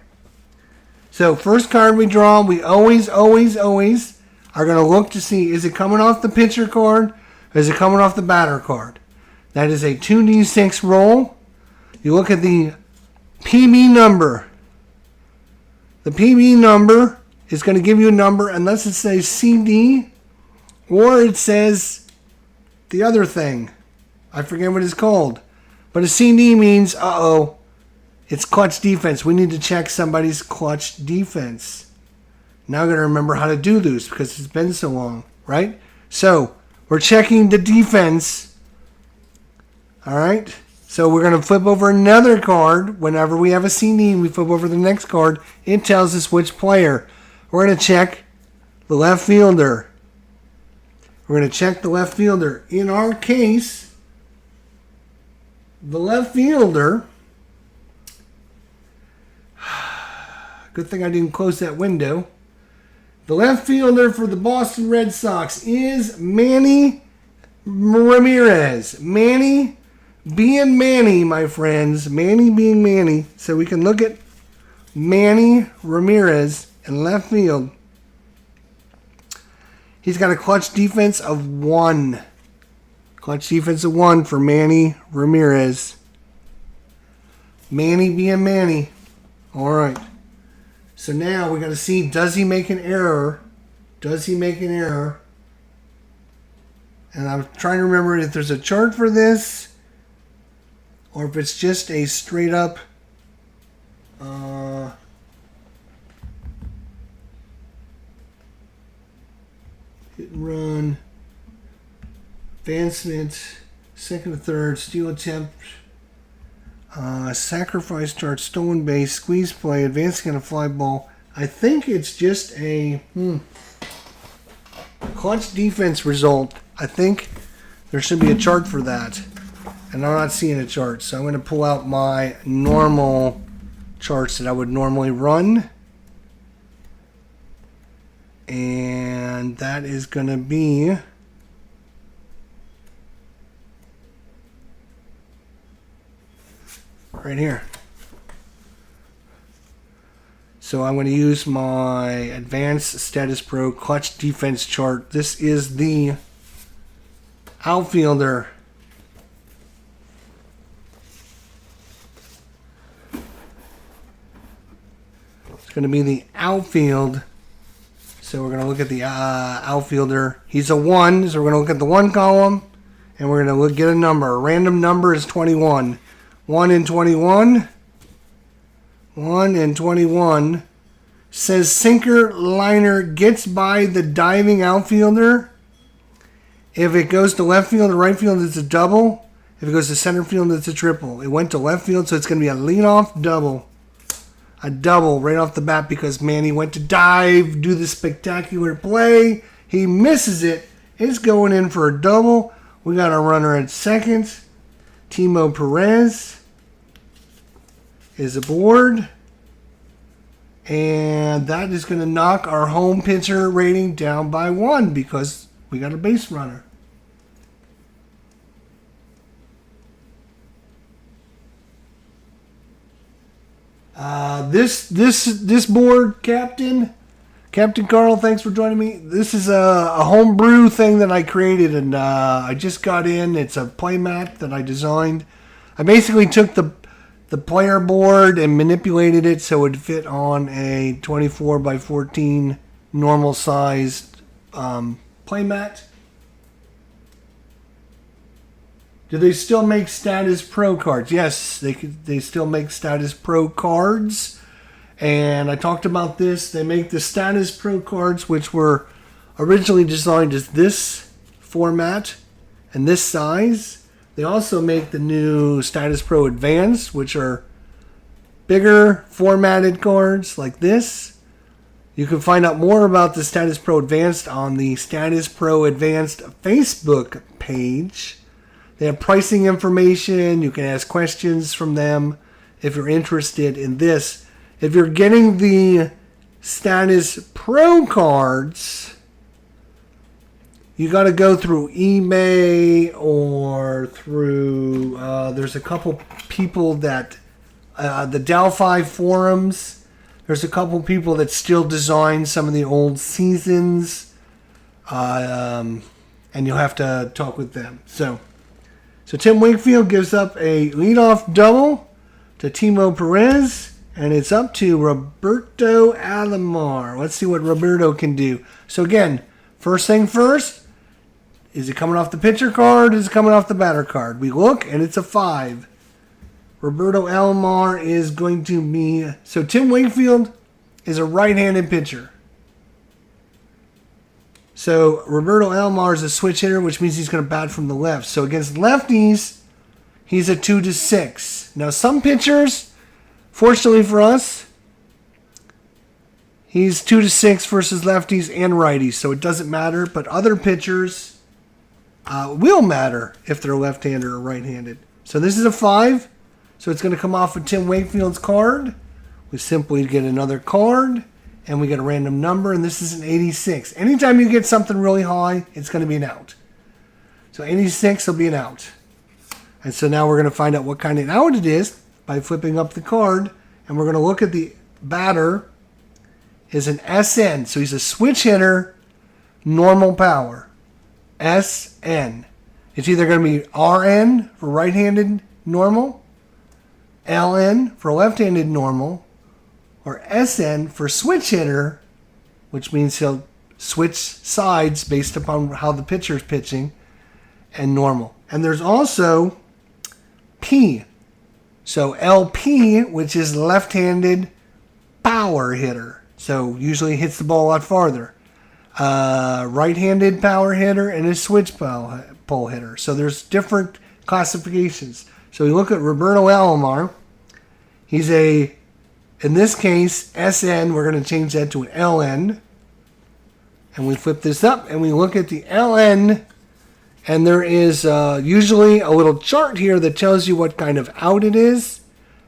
So first card we draw, we always are going to look to see, is it coming off the pitcher card or is it coming off the batter card? That is a 2d6 roll. You look at the PB number. The PB number is going to give you a number unless it says CD or it says the other thing. I forget what it's called. But a CD means, it's clutch defense. We need to check somebody's clutch defense. Now I'm going to remember how to do this because it's been so long, right? So, we're checking the defense. All right? So, we're going to flip over another card. Whenever we have a CD, we flip over the next card. It tells us which player. We're going to check the left fielder. We're going to check the left fielder. In our case, the left fielder, good thing I didn't close that window. The left fielder for the Boston Red Sox is Manny Ramirez. Manny being Manny, my friends. Manny being Manny. So we can look at Manny Ramirez in left field. He's got a clutch defense of 1. Clutch defense of 1 for Manny Ramirez. Manny being Manny. All right. So now we got to see, does he make an error? Does he make an error? And I'm trying to remember if there's a chart for this or if it's just a straight up hit and run, advancement, second to third, steal attempt, sacrifice chart, stolen base, squeeze play, advancing on a fly ball. I think it's just a clutch defense result. I think there should be a chart for that. And I'm not seeing a chart. So I'm going to pull out my normal charts that I would normally run. And that is going to be right here. So I'm going to use my Advanced Status Pro Clutch Defense chart. This is the outfielder. It's going to be the outfield. So we're going to look at the outfielder. He's a 1, so we're going to look at the 1 column, and we're going to get a number. A random number is 21. 1 and 21. 1 and 21 says sinker liner gets by the diving outfielder. If it goes to left field or right field, it's a double. If it goes to center field, it's a triple. It went to left field, so it's going to be a leadoff double. A double right off the bat because Manny went to dive, do the spectacular play. He misses it. It's going in for a double. We got a runner at second. Timo Perez is aboard. And that is going to knock our home pitcher rating down by 1 because we got a base runner. This board, Captain Carl, thanks for joining me. This is a homebrew thing that I created, and I just got in. It's a playmat that I designed. I basically took the player board and manipulated it so it would fit on a 24 by 14 normal sized playmat. Do they still make Status Pro cards? Yes, they still make Status Pro cards. And I talked about this. They make the Status Pro cards, which were originally designed as this format and this size. They also make the new Status Pro Advanced, which are bigger formatted cards like this. You can find out more about the Status Pro Advanced on the Status Pro Advanced Facebook page. They have pricing information. You can ask questions from them if you're interested in this. If you're getting the Status Pro cards, you got to go through eBay or through, there's a couple people that, the Delphi forums, there's a couple people that still design some of the old seasons, and you'll have to talk with them. So Tim Wakefield gives up a leadoff double to Timo Perez, and it's up to Roberto Alomar. Let's see what Roberto can do. So again, first thing first, is it coming off the pitcher card? Is it coming off the batter card? We look, and it's a 5. Roberto Alomar is going to be... So Tim Wakefield is a right-handed pitcher. So Roberto Alomar is a switch hitter, which means he's going to bat from the left. So against lefties, he's a 2-6. Now some pitchers, fortunately for us, he's 2-6 versus lefties and righties. So it doesn't matter. But other pitchers will matter if they're left-handed or right-handed. So this is a 5. So it's going to come off of Tim Wakefield's card. We simply get another card. And we get a random number, and this is an 86. Anytime you get something really high, it's going to be an out. So 86 will be an out. And so now we're going to find out what kind of out it is by flipping up the card. And we're going to look at the batter is an SN. So he's a switch hitter, normal power. SN. It's either going to be RN for right-handed normal, LN for left-handed normal, or SN for switch hitter, which means he'll switch sides based upon how the pitcher is pitching. and normal. And there's also P. So LP, which is left-handed power hitter. So usually hits the ball a lot farther. Right-handed power hitter and a switch pole hitter. So there's different classifications. So we look at Roberto Alomar. He's in this case, SN. We're going to change that to an LN. And we flip this up and we look at the LN. And there is usually a little chart here that tells you what kind of out it is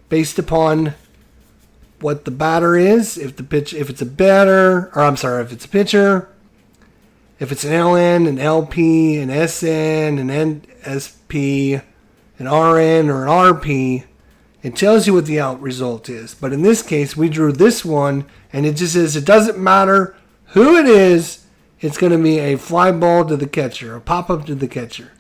based upon what the batter is. If it's a batter, or I'm sorry, if it's a pitcher, if it's an LN, an LP, an SN, an NSP, an RN, or an RP, it tells you what the out result is. But in this case, we drew this one, and it just says it doesn't matter who it is, it's going to be a fly ball to the catcher, a pop-up to the catcher.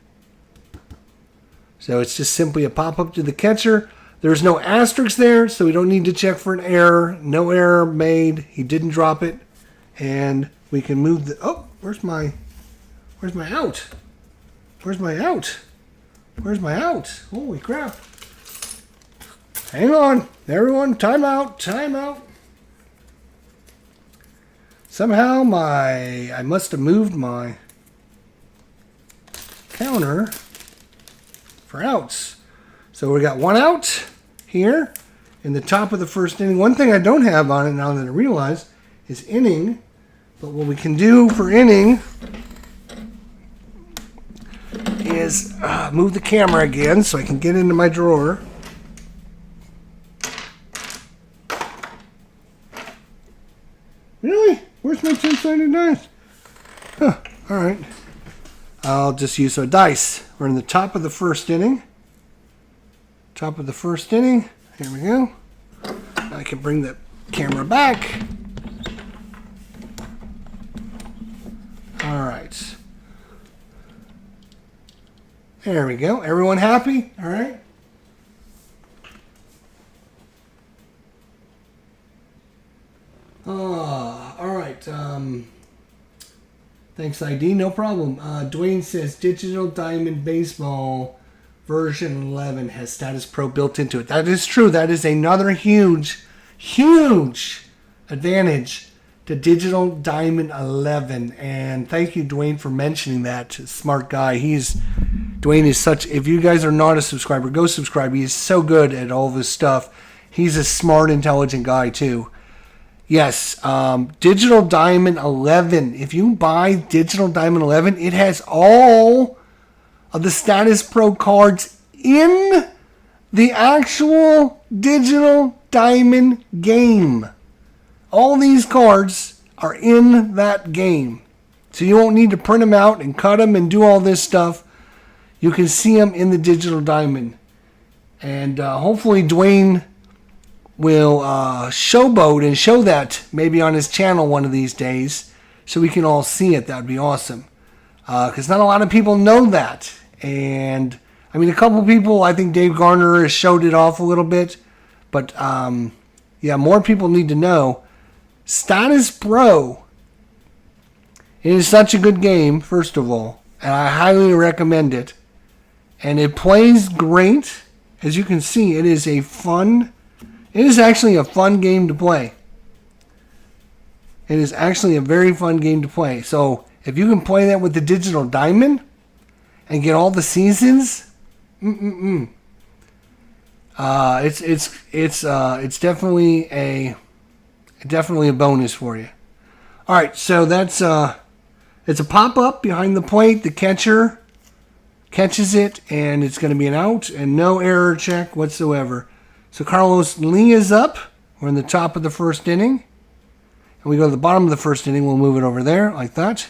So it's just simply a pop-up to the catcher. There's no asterisk there, so we don't need to check for an error. No error made. He didn't drop it. And we can move the... Oh, where's my out? Where's my out? Where's my out? Holy crap. Hang on. Everyone, time out. Time out. Somehow I must have moved my counter for outs. So we got one out here in the top of the first inning. One thing I don't have on it now that I realize is inning. But what we can do for inning is move the camera again so I can get into my drawer. Really? Where's my 10-sided dice? Huh, alright. I'll just use a dice. We're in the top of the first inning. Top of the first inning. Here we go. Now I can bring the camera back. Alright. There we go. Everyone happy? Alright. Alright. Thanks, ID. No problem. Dwayne says Digital Diamond Baseball version 11 has Statis Pro built into it. That is true. That is another huge advantage to Digital Diamond 11. And thank you, Dwayne, for mentioning that. Smart guy. Dwayne is such... If you guys are not a subscriber, go subscribe. He is so good at all this stuff. He's a smart, intelligent guy, too. Yes, Digital Diamond 11. If you buy Digital Diamond 11, it has all of the Statis Pro cards in the actual Digital Diamond game. All these cards are in that game. So you won't need to print them out and cut them and do all this stuff. You can see them in the Digital Diamond. And hopefully Dwayne will showboat and show that maybe on his channel one of these days so we can all see it. That would be awesome. Because not a lot of people know that. And, I mean, a couple people, I think Dave Garner has showed it off a little bit. But, yeah, more people need to know. Statis Pro, it is such a good game, first of all. And I highly recommend it. And it plays great. As you can see, it is actually a fun game to play. It is actually a very fun game to play. So if you can play that with the Digital Diamond and get all the seasons, it's definitely a bonus for you. All right, so that's it's a pop up behind the plate. The catcher catches it, and it's going to be an out and no error check whatsoever. So Carlos Lee is up. We're in the top of the first inning. And we go to the bottom of the first inning. We'll move it over there like that.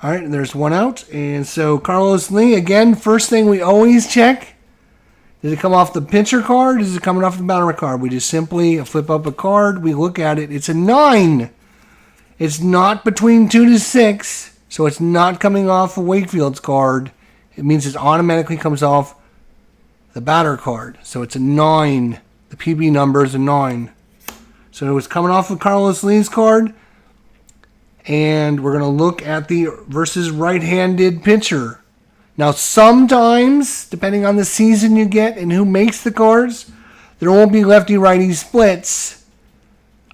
All right, and there's one out. And so Carlos Lee, again, first thing we always check. Did it come off the pitcher card? Is it coming off the batter card? We just simply flip up a card. We look at it. It's a 9. It's not between 2 to 6. So it's not coming off of Wakefield's card. It means it automatically comes off the batter card. So it's a 9. The PB number is a 9. So it was coming off of Carlos Lee's card. And we're going to look at the versus right-handed pitcher. Now, sometimes, depending on the season you get and who makes the cards, there won't be lefty-righty splits.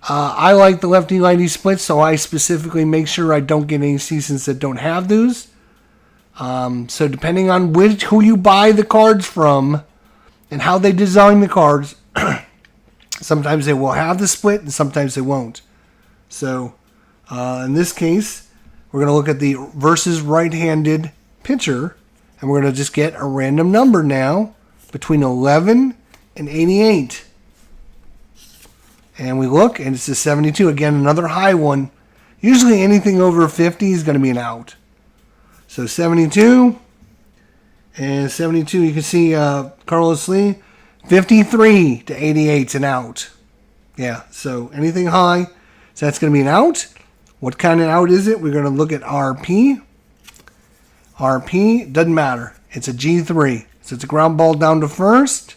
I like the lefty-righty splits, so I specifically make sure I don't get any seasons that don't have those. So depending on who you buy the cards from and how they design the cards, sometimes they will have the split and sometimes they won't. So in this case, we're going to look at the versus right-handed pitcher, and we're going to just get a random number now between 11 and 88. And we look, and it's a 72. Again, another high one. Usually anything over 50 is going to be an out. So 72. And 72, you can see Carlos Lee. 53 to 88 is an out. Yeah, so anything high, so that's going to be an out. What kind of out is it? We're going to look at RP. RP, doesn't matter. It's a G3. So it's a ground ball down to first.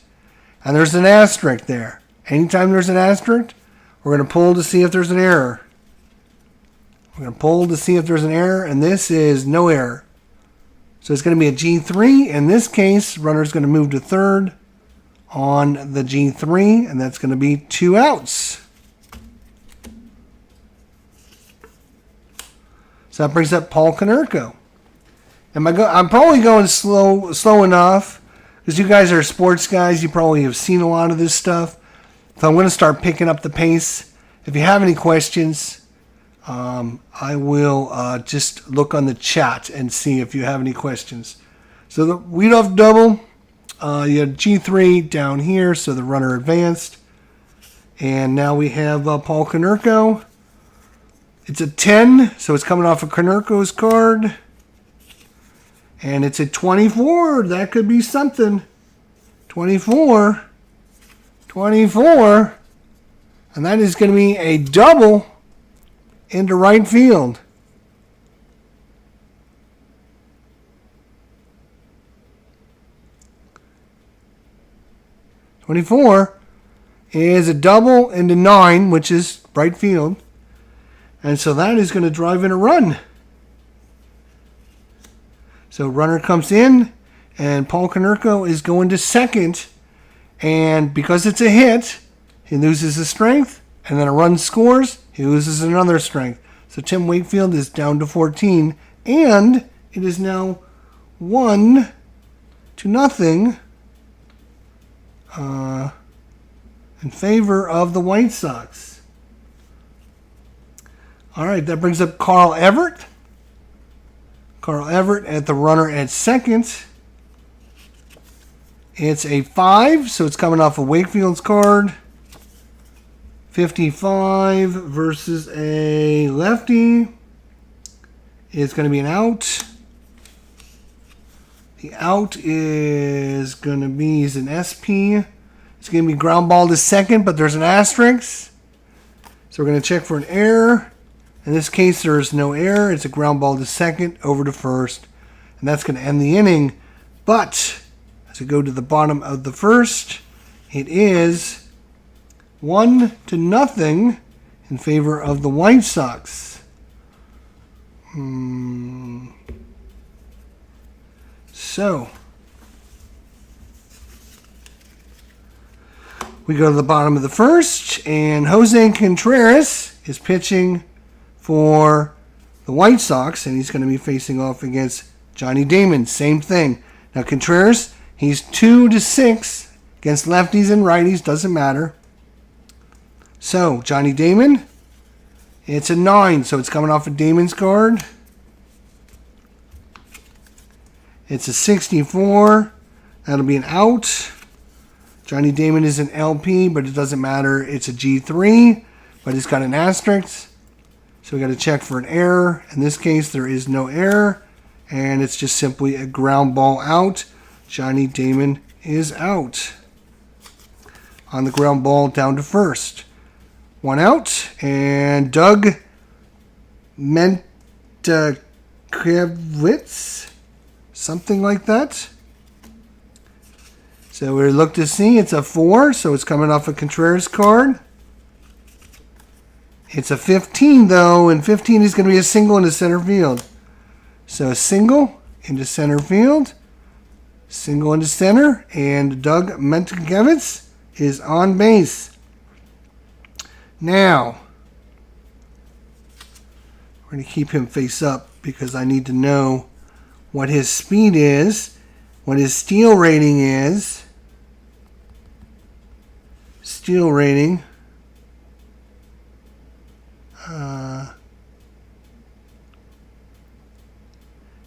And there's an asterisk there. Anytime there's an asterisk, we're going to pull to see if there's an error. We're going to pull to see if there's an error, and this is no error. So it's going to be a G3. In this case, runner's going to move to third on the G3, and that's going to be 2 outs. So that brings up Paul Konerko. I'm probably going slow enough, because you guys are sports guys. You probably have seen a lot of this stuff. So I'm going to start picking up the pace. If you have any questions, I will just look on the chat and see if you have any questions. So the leadoff double, you had G3 down here, so the runner advanced. And now we have Paul Konerko. It's a 10, so it's coming off of Konerko's card. And it's a 24. That could be something. 24. 24. And that is going to be a double into right field. "24" is a double into 9, which is right field. And so that is going to drive in a run. So runner comes in, and Paul Konerko is going to second. And because it's a hit, he loses his strength. And then a run scores, he loses another strength. So Tim Wakefield is down to 14. And it is now 1-0 in favor of the White Sox. All right, that brings up Carl Everett. Carl Everett at the runner at second. It's a 5, so it's coming off of Wakefield's card. 55 versus a lefty. It's going to be an out. The out is going to be, he's an SP. It's going to be ground ball to second, but there's an asterisk. So we're going to check for an error. In this case, there is no error. It's a ground ball to second, over to first. And that's going to end the inning. But as we go to the bottom of the first, it is 1-0 in favor of the White Sox. So we go to the bottom of the first, and Jose Contreras is pitching for the White Sox, and he's going to be facing off against Johnny Damon. Same thing. Now Contreras, he's 2-6 against lefties and righties, doesn't matter. So Johnny Damon, it's a 9, so it's coming off of Damon's card. It's a 64. That'll be an out. Johnny Damon is an LP, but it doesn't matter. It's a G3, but it's got an asterisk. So we got to check for an error. In this case, there is no error, and it's just simply a ground ball out. Johnny Damon is out on the ground ball down to first. 1 out, and Doug Mentakevitz, something like that. So we look to see, it's a 4, so it's coming off a Contreras card. It's a 15, though, and 15 is going to be a single in the center field. So a single into center field. Single into center, and Doug Mentkevitz is on base. Now, we're going to keep him face up because I need to know what his speed is, what his steal rating is. Steal rating.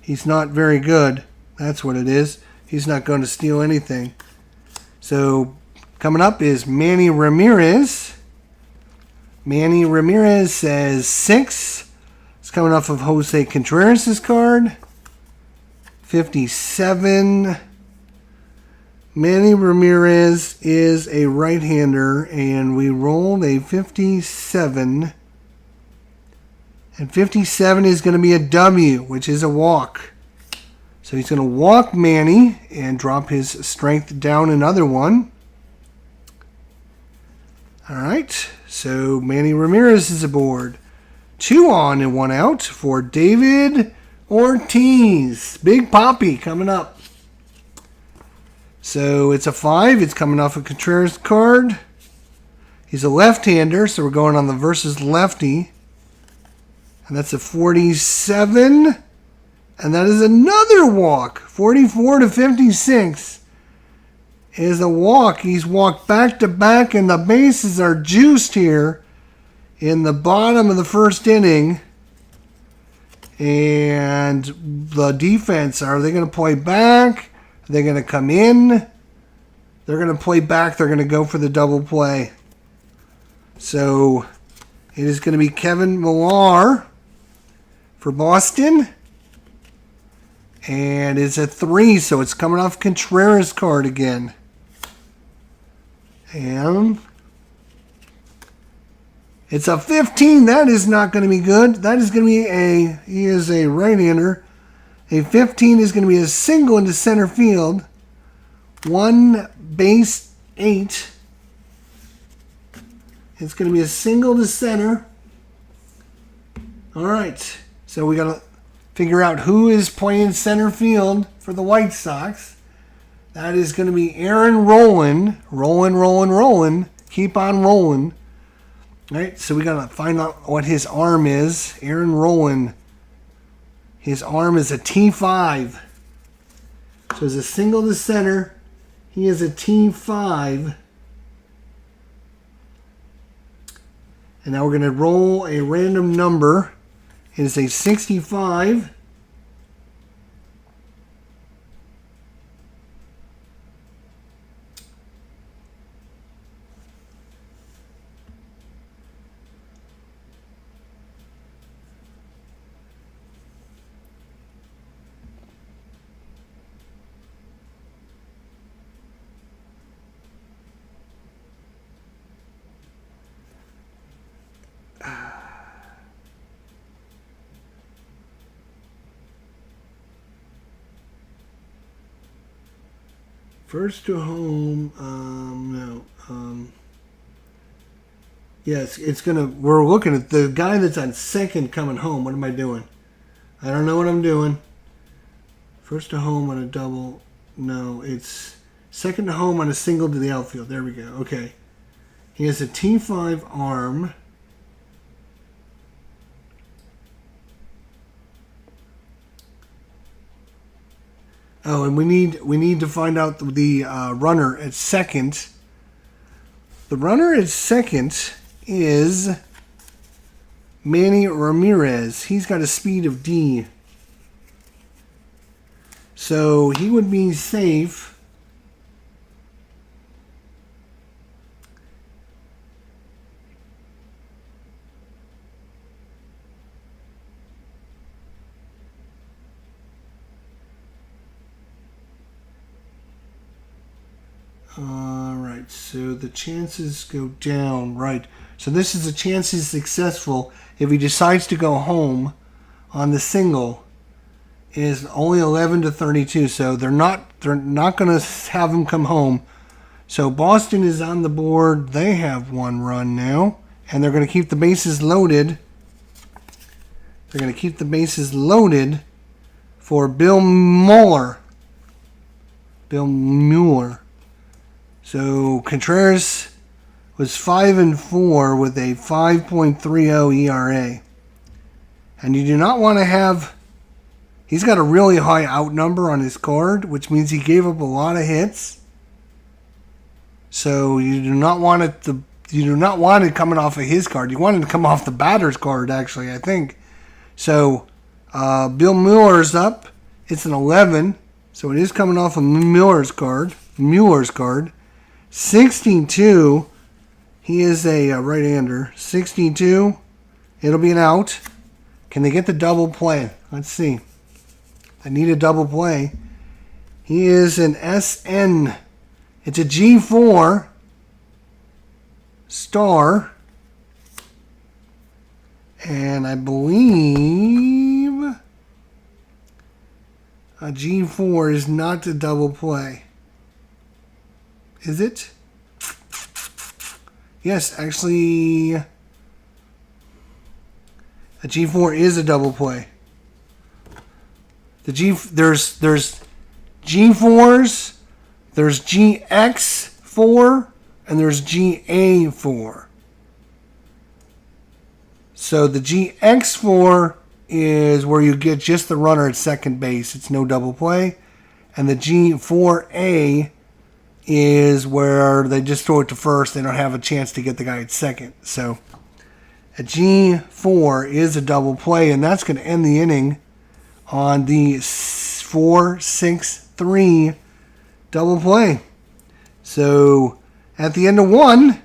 He's not very good. That's what it is. He's not going to steal anything. So coming up is Manny Ramirez. Manny Ramirez says 6. It's coming off of Jose Contreras' card. 57. Manny Ramirez is a right-hander, and we rolled a 57. And 57 is going to be a W, which is a walk. So he's going to walk Manny and drop his strength down another one. All right, so Manny Ramirez is aboard. 2 on and 1 out for David Ortiz. Big Poppy coming up. So it's a 5. It's coming off a Contreras card. He's a left-hander, so we're going on the versus lefty. And that's a 47. And that is another walk. 44 to 56 is a walk. He's walked back to back, and the bases are juiced here in the bottom of the first inning. And the defense, are they going to play back? Are they going to come in? They're going to play back. They're going to go for the double play. So it is going to be Kevin Millar for Boston. And it's a 3, so it's coming off Contreras' card again. And it's a 15. That is not going to be good. That is going to be he is a right-hander. A 15 is going to be a single into center field. 1 base 8. It's going to be a single to center. All right. So we got to figure out who is playing center field for the White Sox. That is going to be Aaron Rowland. Rolling. Keep on rolling. All right, so we got to find out what his arm is. Aaron Rowland. His arm is a T5. So it's a single to center. He is a T5. And now we're going to roll a random number. It is a 65. First to home, yes, it's gonna, we're looking at the guy that's on second coming home. What am I doing? I don't know what I'm doing. First to home on a double, no, it's second to home on a single to the outfield. There we go, okay. He has a T5 arm. Oh, and we need to find out the runner at second. The runner at second is Manny Ramirez. He's got a speed of D. So he would be safe. Alright, so the chances go down. Right. So this is a chance he's successful if he decides to go home on the single. Is only 11 to 32. So they're not going to have him come home. So Boston is on the board. They have 1 run now. And they're going to keep the bases loaded. They're going to keep the bases loaded for Bill Mueller. Bill Mueller. So Contreras was 5-4 with a 5.30 ERA. And you do not want to have... He's got a really high out number on his card, which means he gave up a lot of hits. So you do not want it to... You do not want it coming off of his card. You want it to come off the batter's card, actually, I think. So, Bill Mueller's up. It's an 11. So it is coming off of Mueller's card. 16-2. He is a right-hander. 16-2. It'll be an out. Can they get the double play? Let's see. I need a double play. He is an SN. It's a G4 star. And I believe a G4 is not a double play. Is it? Yes, actually, a G4 is a double play. There's G4s, there's GX4, and there's GA4. So the GX4 is where you get just the runner at second base. It's no double play. And the G4A is where they just throw it to first. They don't have a chance to get the guy at second. So a G4 is a double play, and that's going to end the inning on the 4-6-3 double play. So at the end of one,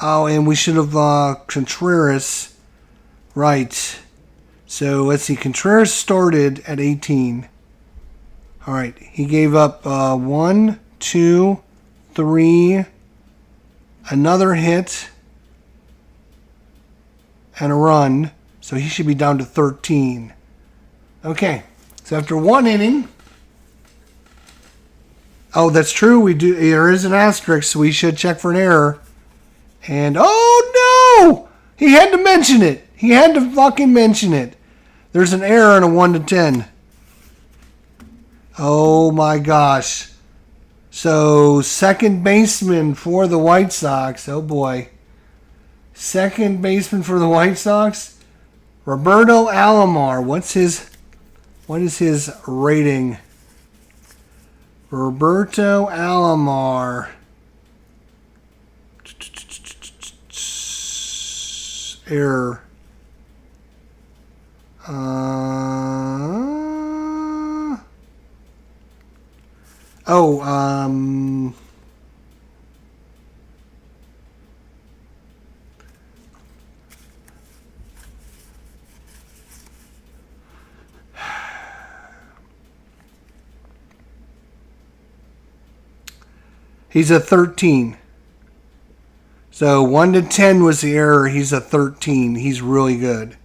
oh, and we should have Contreras, right. So let's see, Contreras started at 18. All right, he gave up 1, 2, 3, another hit, and a run. So he should be down to 13. Okay, so after one inning, oh, that's true. There is an asterisk, so we should check for an error. And oh no, he had to mention it. He had to fucking mention it. There's an error in a 1-10. Oh my gosh. So second baseman for the White Sox. Oh boy. Second baseman for the White Sox, Roberto Alomar. What is his rating? Roberto Alomar. Error. He's a 13. So 1-10 was the error. He's a 13. He's really good.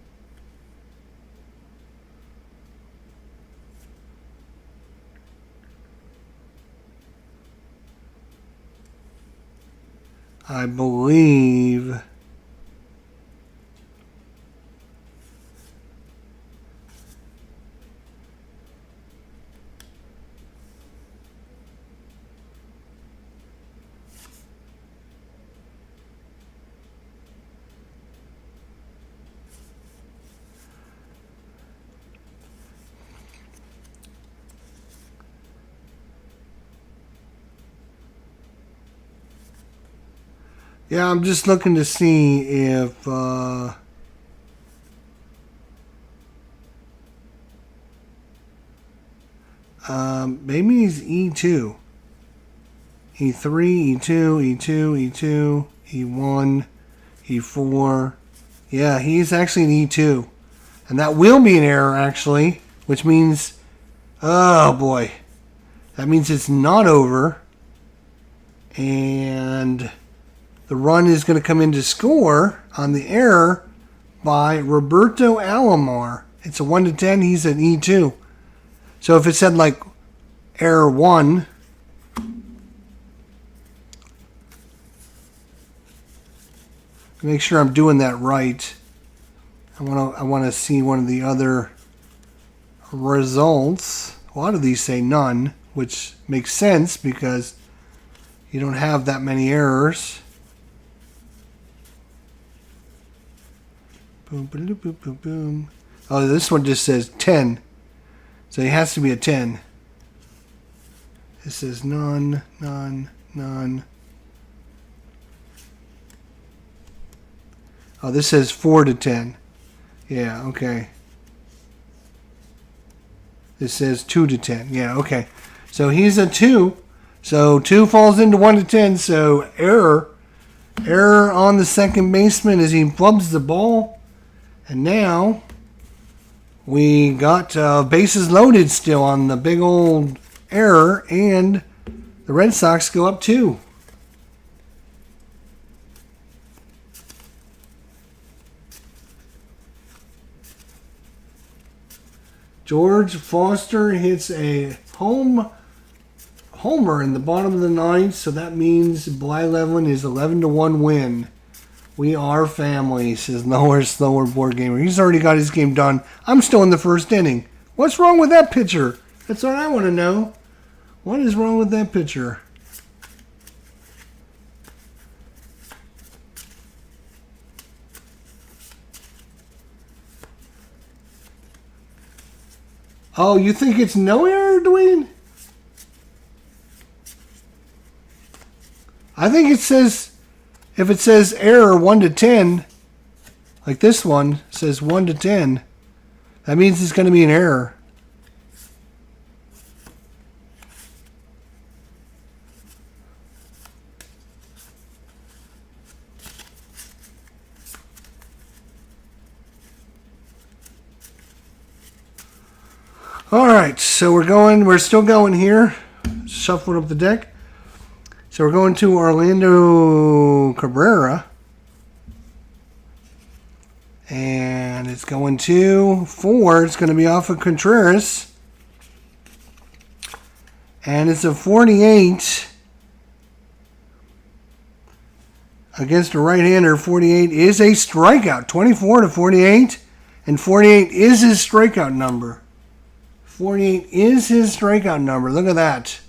I believe yeah, I'm just looking to see if maybe he's E2. E3, E2, E2, E2, E1, E4. Yeah, he's actually an E2. And that will be an error, actually, which means, oh boy, that means it's not over. And the run is going to come in to score on the error by Roberto Alomar. It's a 1-10. He's an E2. So if it said like error 1, make sure I'm doing that right. I want to see one of the other results. A lot of these say none, which makes sense because you don't have that many errors. Boom, boom, boom, boom, boom. Oh, this one just says 10. So it has to be a 10. It says none, none, none. Oh, this says 4 to 10. Yeah, okay. This says 2 to 10. Yeah, okay. So he's a 2. So 2 falls into 1 to 10. So error. Error on the second baseman as he flubs the ball. And now we got bases loaded still on the big old error. And the Red Sox go up 2. George Foster hits a homer in the bottom of the ninth, so that means Blyleven is 11-1 win. We are family, says Lower Slower Board Gamer. He's already got his game done. I'm still in the first inning. What's wrong with that pitcher? That's what I want to know. What is wrong with that pitcher? Oh, you think it's no error, Dwayne? I think it says, if it says error 1 to 10, like this one says 1 to 10, that means it's going to be an error. All right, so we're still going here. Shuffling up the deck. So we're going to Orlando Cabrera. And it's going to 4. It's going to be off of Contreras. And it's a 48 against a right-hander. 48 is a strikeout. 24 to 48. And 48 is his strikeout number. 48 is his strikeout number. Look at that.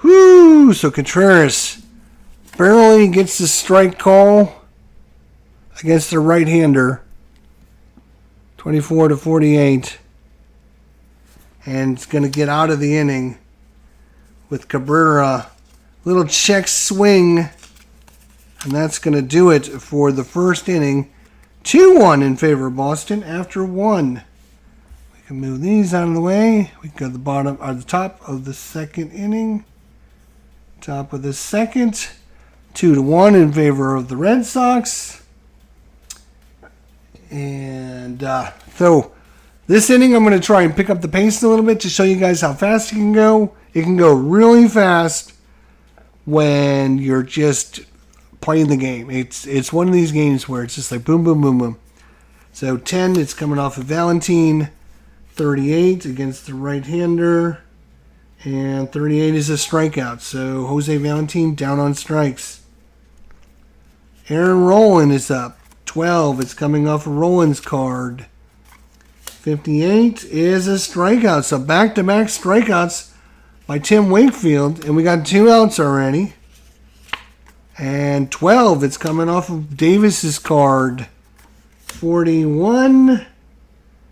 Whoo! So Contreras barely gets the strike call against the right-hander. 24 to 48. And it's going to get out of the inning with Cabrera. Little check swing. And that's going to do it for the first inning. 2-1 in favor of Boston after 1. We can move these out of the way. We can go to the bottom or the top of the second inning. Top of the second. 2-1 in favor of the Red Sox. And so this inning I'm going to try and pick up the pace a little bit to show you guys how fast it can go. It can go really fast when you're just playing the game. It's one of these games where it's just like boom, boom, boom, boom. So 10, it's coming off of Valentine. 38 against the right-hander. And 38 is a strikeout. So Jose Valentin down on strikes. Aaron Rowland is up. 12. It's coming off of Rowland's card. 58 is a strikeout. So back-to-back strikeouts by Tim Wakefield. And we got 2 outs already. And 12. It's coming off of Davis's card. 41.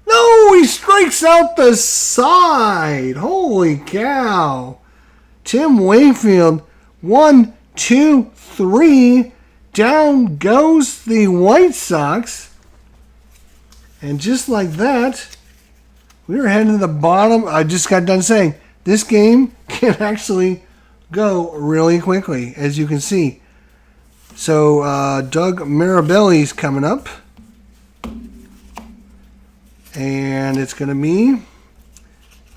No, he strikes out the side. Holy cow. Tim Wakefield, 1, 2, 3. Down goes the White Sox. And just like that, we're heading to the bottom. I just got done saying, this game can actually go really quickly, as you can see. So, Doug Mirabelli's coming up. And it's going to be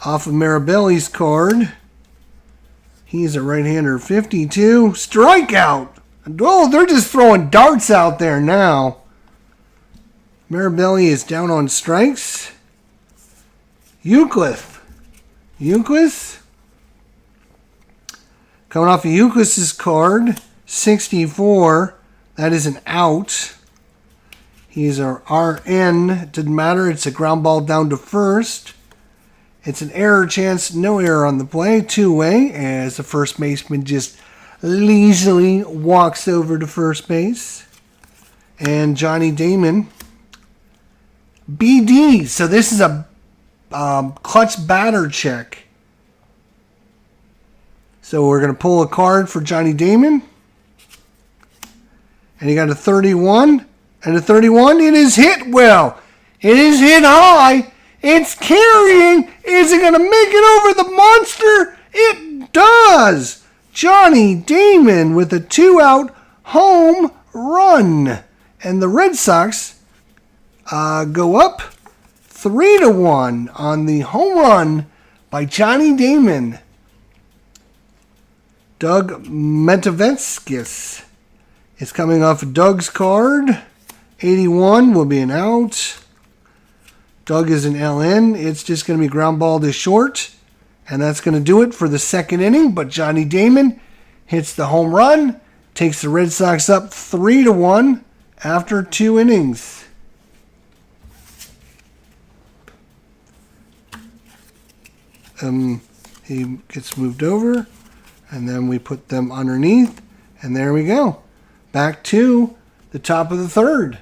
off of Mirabelli's card. He's a right-hander. 52. Strikeout. Oh, they're just throwing darts out there now. Mirabelli is down on strikes. Euclid. Coming off of Euclid's card. 64. That is an out. He's our RN. It didn't matter. It's a ground ball down to first. It's an error chance, no error on the play, two-way, as the first baseman just leisurely walks over to first base. And Johnny Damon, BD. So this is a clutch batter check. So we're going to pull a card for Johnny Damon. And he got a 31. And a 31, it is hit well. It is hit high. It's carrying. Is it going to make it over the monster? It does. Johnny Damon with a 2-out home run. And the Red Sox go up 3-1 on the home run by Johnny Damon. Doug Metavetskis is coming off Doug's card. 81 will be an out. Doug is an LN. It's just going to be ground ball to short. And that's going to do it for the second inning. But Johnny Damon hits the home run. Takes the Red Sox up 3-1 after 2 innings. He gets moved over. And then we put them underneath. And there we go. Back to the top of the third.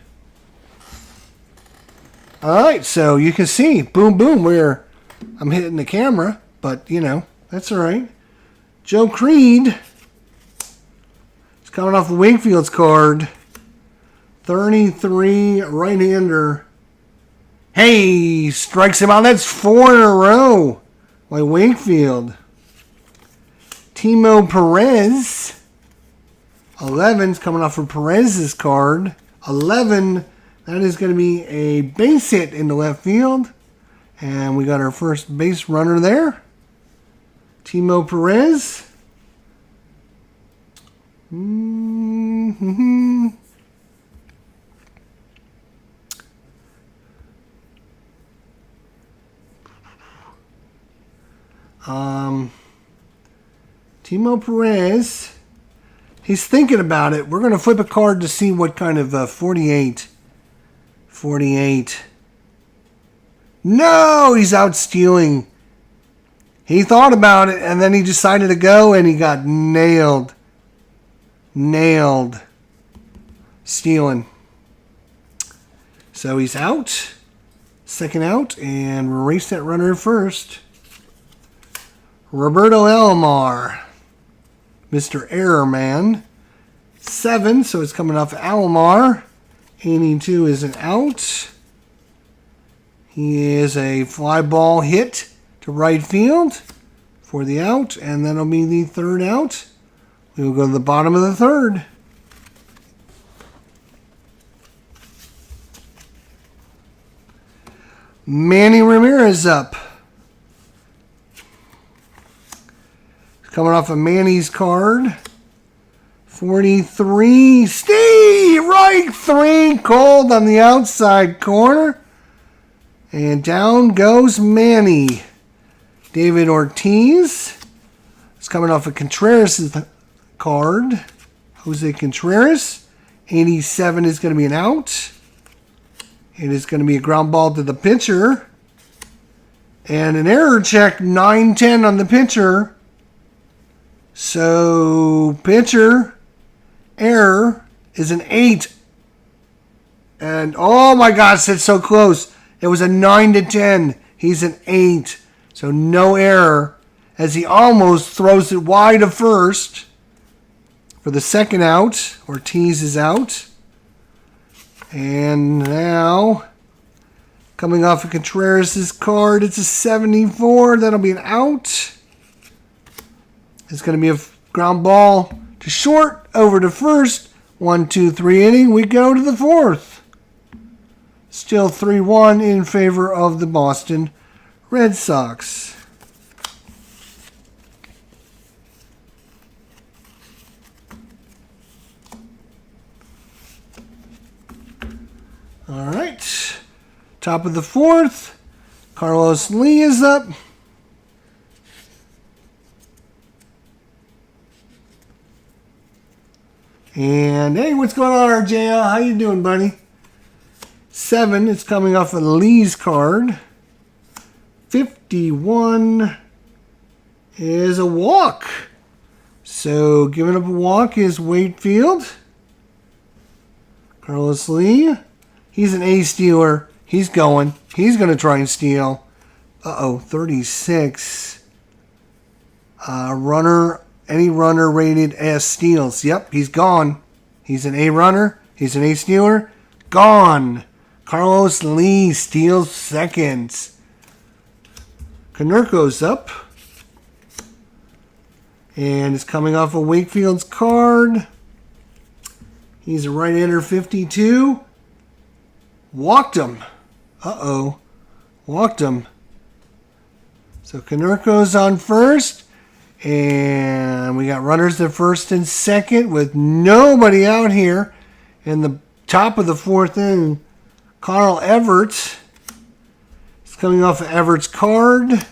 All right, so you can see, boom, boom, where I'm hitting the camera, but, you know, that's all right. Joe Creed is coming off of Wakefield's card. 33 right-hander. Hey, strikes him out. That's 4 in a row by Wakefield. Timo Perez. 11's coming off of Perez's card. 11, that is going to be a base hit into left field. And we got our first base runner there. Timo Perez. Timo Perez. He's thinking about it. We're going to flip a card to see what kind of 48. 48. No, he's out stealing. He thought about it, and then he decided to go, and he got nailed. Nailed. Stealing. So he's out. Second out, and we'll race that runner first. Roberto Alomar. Mr. Errorman. 7, so it's coming off Alomar. 82 is an out. He is a fly ball hit to right field for the out, and that'll be the third out. We will go to the bottom of the third. Manny Ramirez up. Coming off of Manny's card. 43. Stay right 3. Cold on the outside corner. And down goes Manny. David Ortiz is coming off of Contreras' card. Jose Contreras. 87 is going to be an out. It is going to be a ground ball to the pitcher. And an error check, 9-10 on the pitcher. So, pitcher, error is an 8. And, oh my gosh, it's so close. It was a 9-10. He's an 8. So, no error as he almost throws it wide to first for the second out. Ortiz is out. And now, coming off of Contreras' card, it's a 74. That'll be an out. It's going to be a ground ball to short, over to first. 1, 2, 3 inning. We go to the fourth. Still 3-1 in favor of the Boston Red Sox. All right. Top of the fourth. Carlos Lee is up. And hey, what's going on, RJ? How you doing, buddy? 7, it's coming off of Lee's card. 50 51 is a walk. So giving up a walk is Wakefield. Carlos Lee. He's an A stealer. He's going. He's going to try and steal. 36. Runner. Any runner rated as steals. Yep, he's gone. He's an A runner. He's an A stealer. Gone. Carlos Lee steals seconds. Konerko's up. And it's coming off of Wakefield's card. He's a right-hander 52. Walked him. Walked him. So Konerko's on first. And we got runners at first and second with nobody out here. In the top of the fourth inning, Carl Everett is coming off of Everett's card.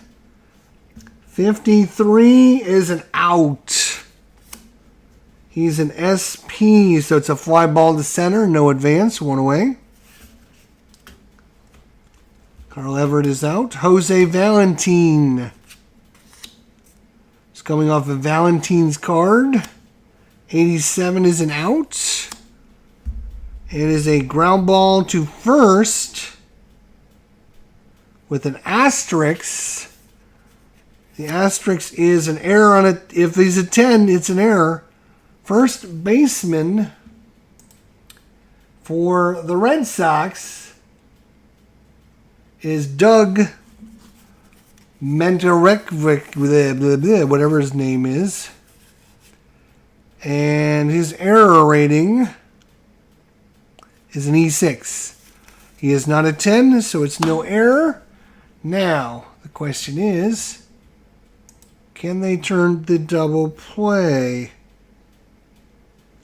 53 is an out. He's an SP, so it's a fly ball to center. No advance, one away. Carl Everett is out. Jose Valentin is coming off of Valentin's card. 87 is an out. It is a ground ball to first with an asterisk. The asterisk is an error on it. If he's a 10, it's an error. First baseman for the Red Sox is Doug Mentorek, whatever his name is. And his error rating is an E6. He is not a 10, so it's no error. Now, the question is, can they turn the double play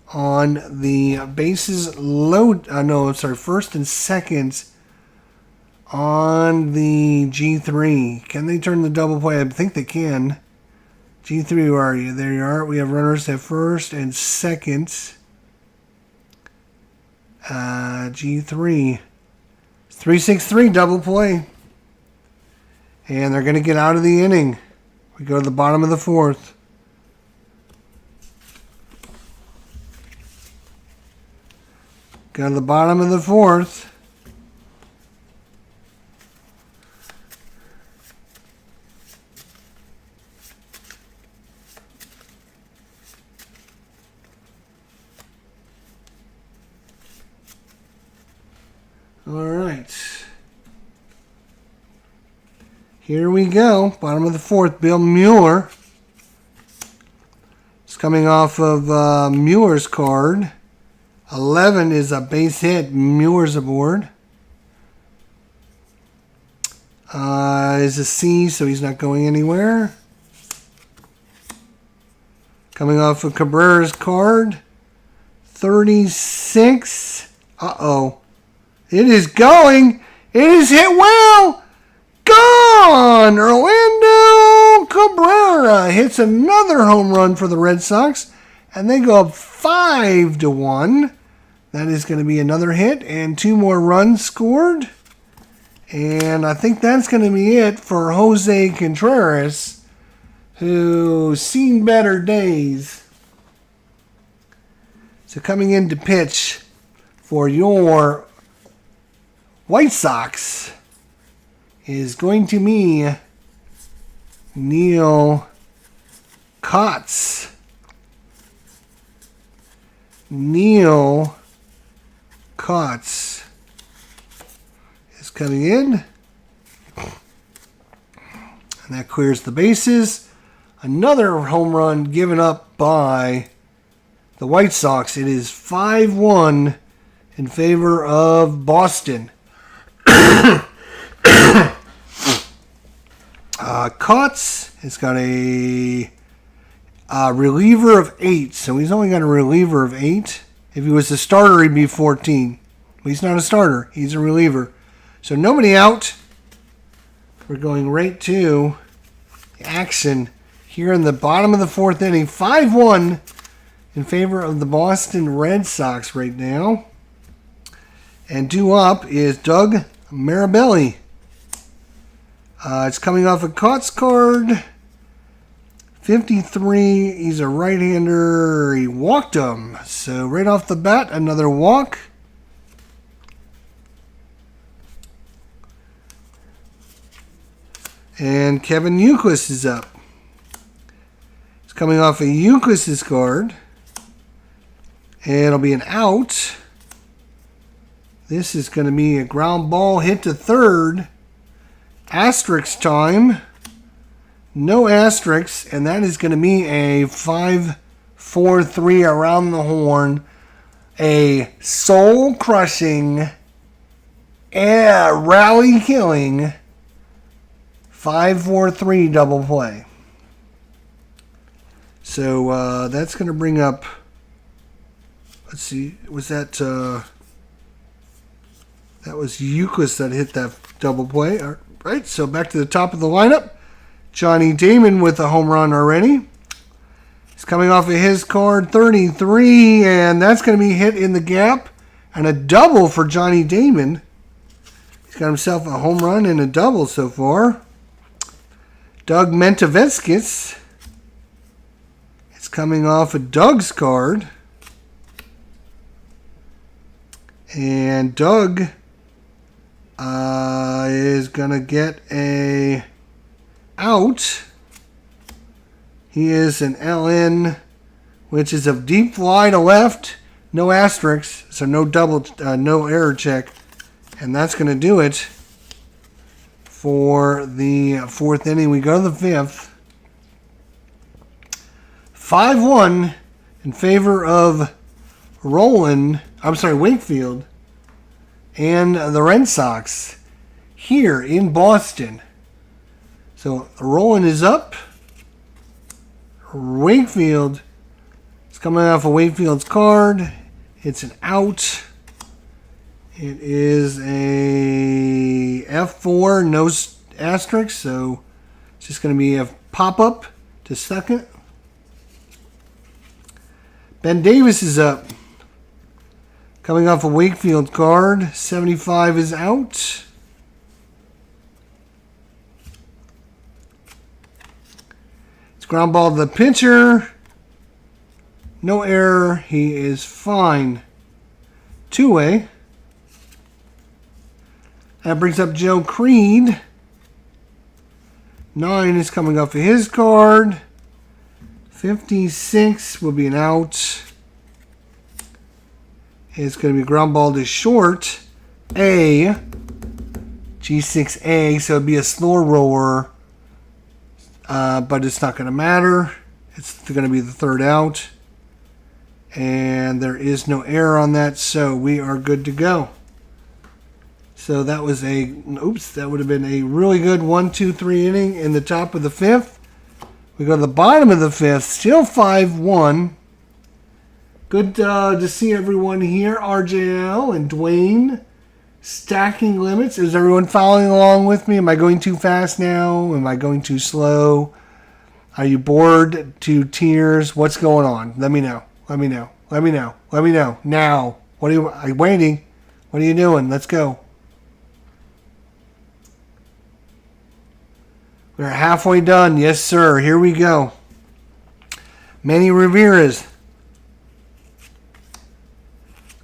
on the bases load? First and second on the G3. Can they turn the double play? I think they can. G3, where are you? There you are. We have runners at first and second. G3. 3-6-3 double play. And they're going to get out of the inning. We go to the bottom of the fourth. Go to the bottom of the fourth. All right. Here we go. Bottom of the fourth. Bill Mueller. It's coming off of Mueller's card. 11 is a base hit. Mueller's aboard. Is a C, so he's not going anywhere. Coming off of Cabrera's card. 36. It is going. It is hit well. Gone. Orlando Cabrera hits another home run for the Red Sox. And they go up 5-1. That is going to be another hit and 2 more runs scored. And I think that's going to be it for Jose Contreras, who's seen better days. So coming in to pitch for your White Sox is going to be Neil Kotz. Neil Kotz is coming in. And that clears the bases. Another home run given up by the White Sox. It is 5-1 in favor of Boston. Kotz has got a reliever of 8, so he's only got a reliever of 8. If he was a starter, he'd be 14. But he's not a starter. He's a reliever. So nobody out. We're going right to action here in the bottom of the fourth inning. 5-1 in favor of the Boston Red Sox right now. And due up is Doug Mirabelli. It's coming off a Cots card. 53. He's a right-hander. He walked him. So right off the bat, another walk. And Kevin Youquist is up. It's coming off a Youquist's card. And it'll be an out. This is going to be a ground ball hit to third. Asterisk time. No asterisks. And that is going to be a 5-4-3 around the horn. A soul-crushing, rally-killing 5-4-3 double play. So that's going to bring up, let's see, was that, that was Youquist that hit that double play. All right, so back to the top of the lineup. Johnny Damon with a home run already. He's coming off of his card, 33, and that's going to be hit in the gap. And a double for Johnny Damon. He's got himself a home run and a double so far. Doug Mentaveskis. It's coming off of Doug's card. And Doug is going to get a out. He is an LN, which is a deep fly to left. No asterisks, so no no error check. And that's going to do it for the fourth inning. We go to the fifth. 5-1 in favor of Wakefield and the Red Sox here in Boston. So Roland is up. Wakefield is coming off of Wakefield's card. It's an out. It is a F4, no asterisk, so it's just going to be a pop-up to second. Ben Davis is up. Coming off a Wakefield card. 75 is out. It's ground ball to the pitcher. No error. He is fine. Two-way. That brings up Joe Creed. 9 is coming off of his card. 56 will be an out. It's going to be ground ball to short. A. G6A. So it'd be a slow roller. But it's not going to matter. It's going to be the third out. And there is no error on that. So we are good to go. So that was that would have been a really good 1-2-3 inning in the top of the fifth. We go to the bottom of the fifth, still 5-1. Good to see everyone here, RJL and Dwayne. Stacking limits. Is everyone following along with me? Am I going too fast now? Am I going too slow? Are you bored to tears? What's going on? Let me know. Let me know. Let me know. Let me know. Now. I'm waiting. What are you doing? Let's go. We're halfway done. Yes, sir. Here we go. Manny Ramirez.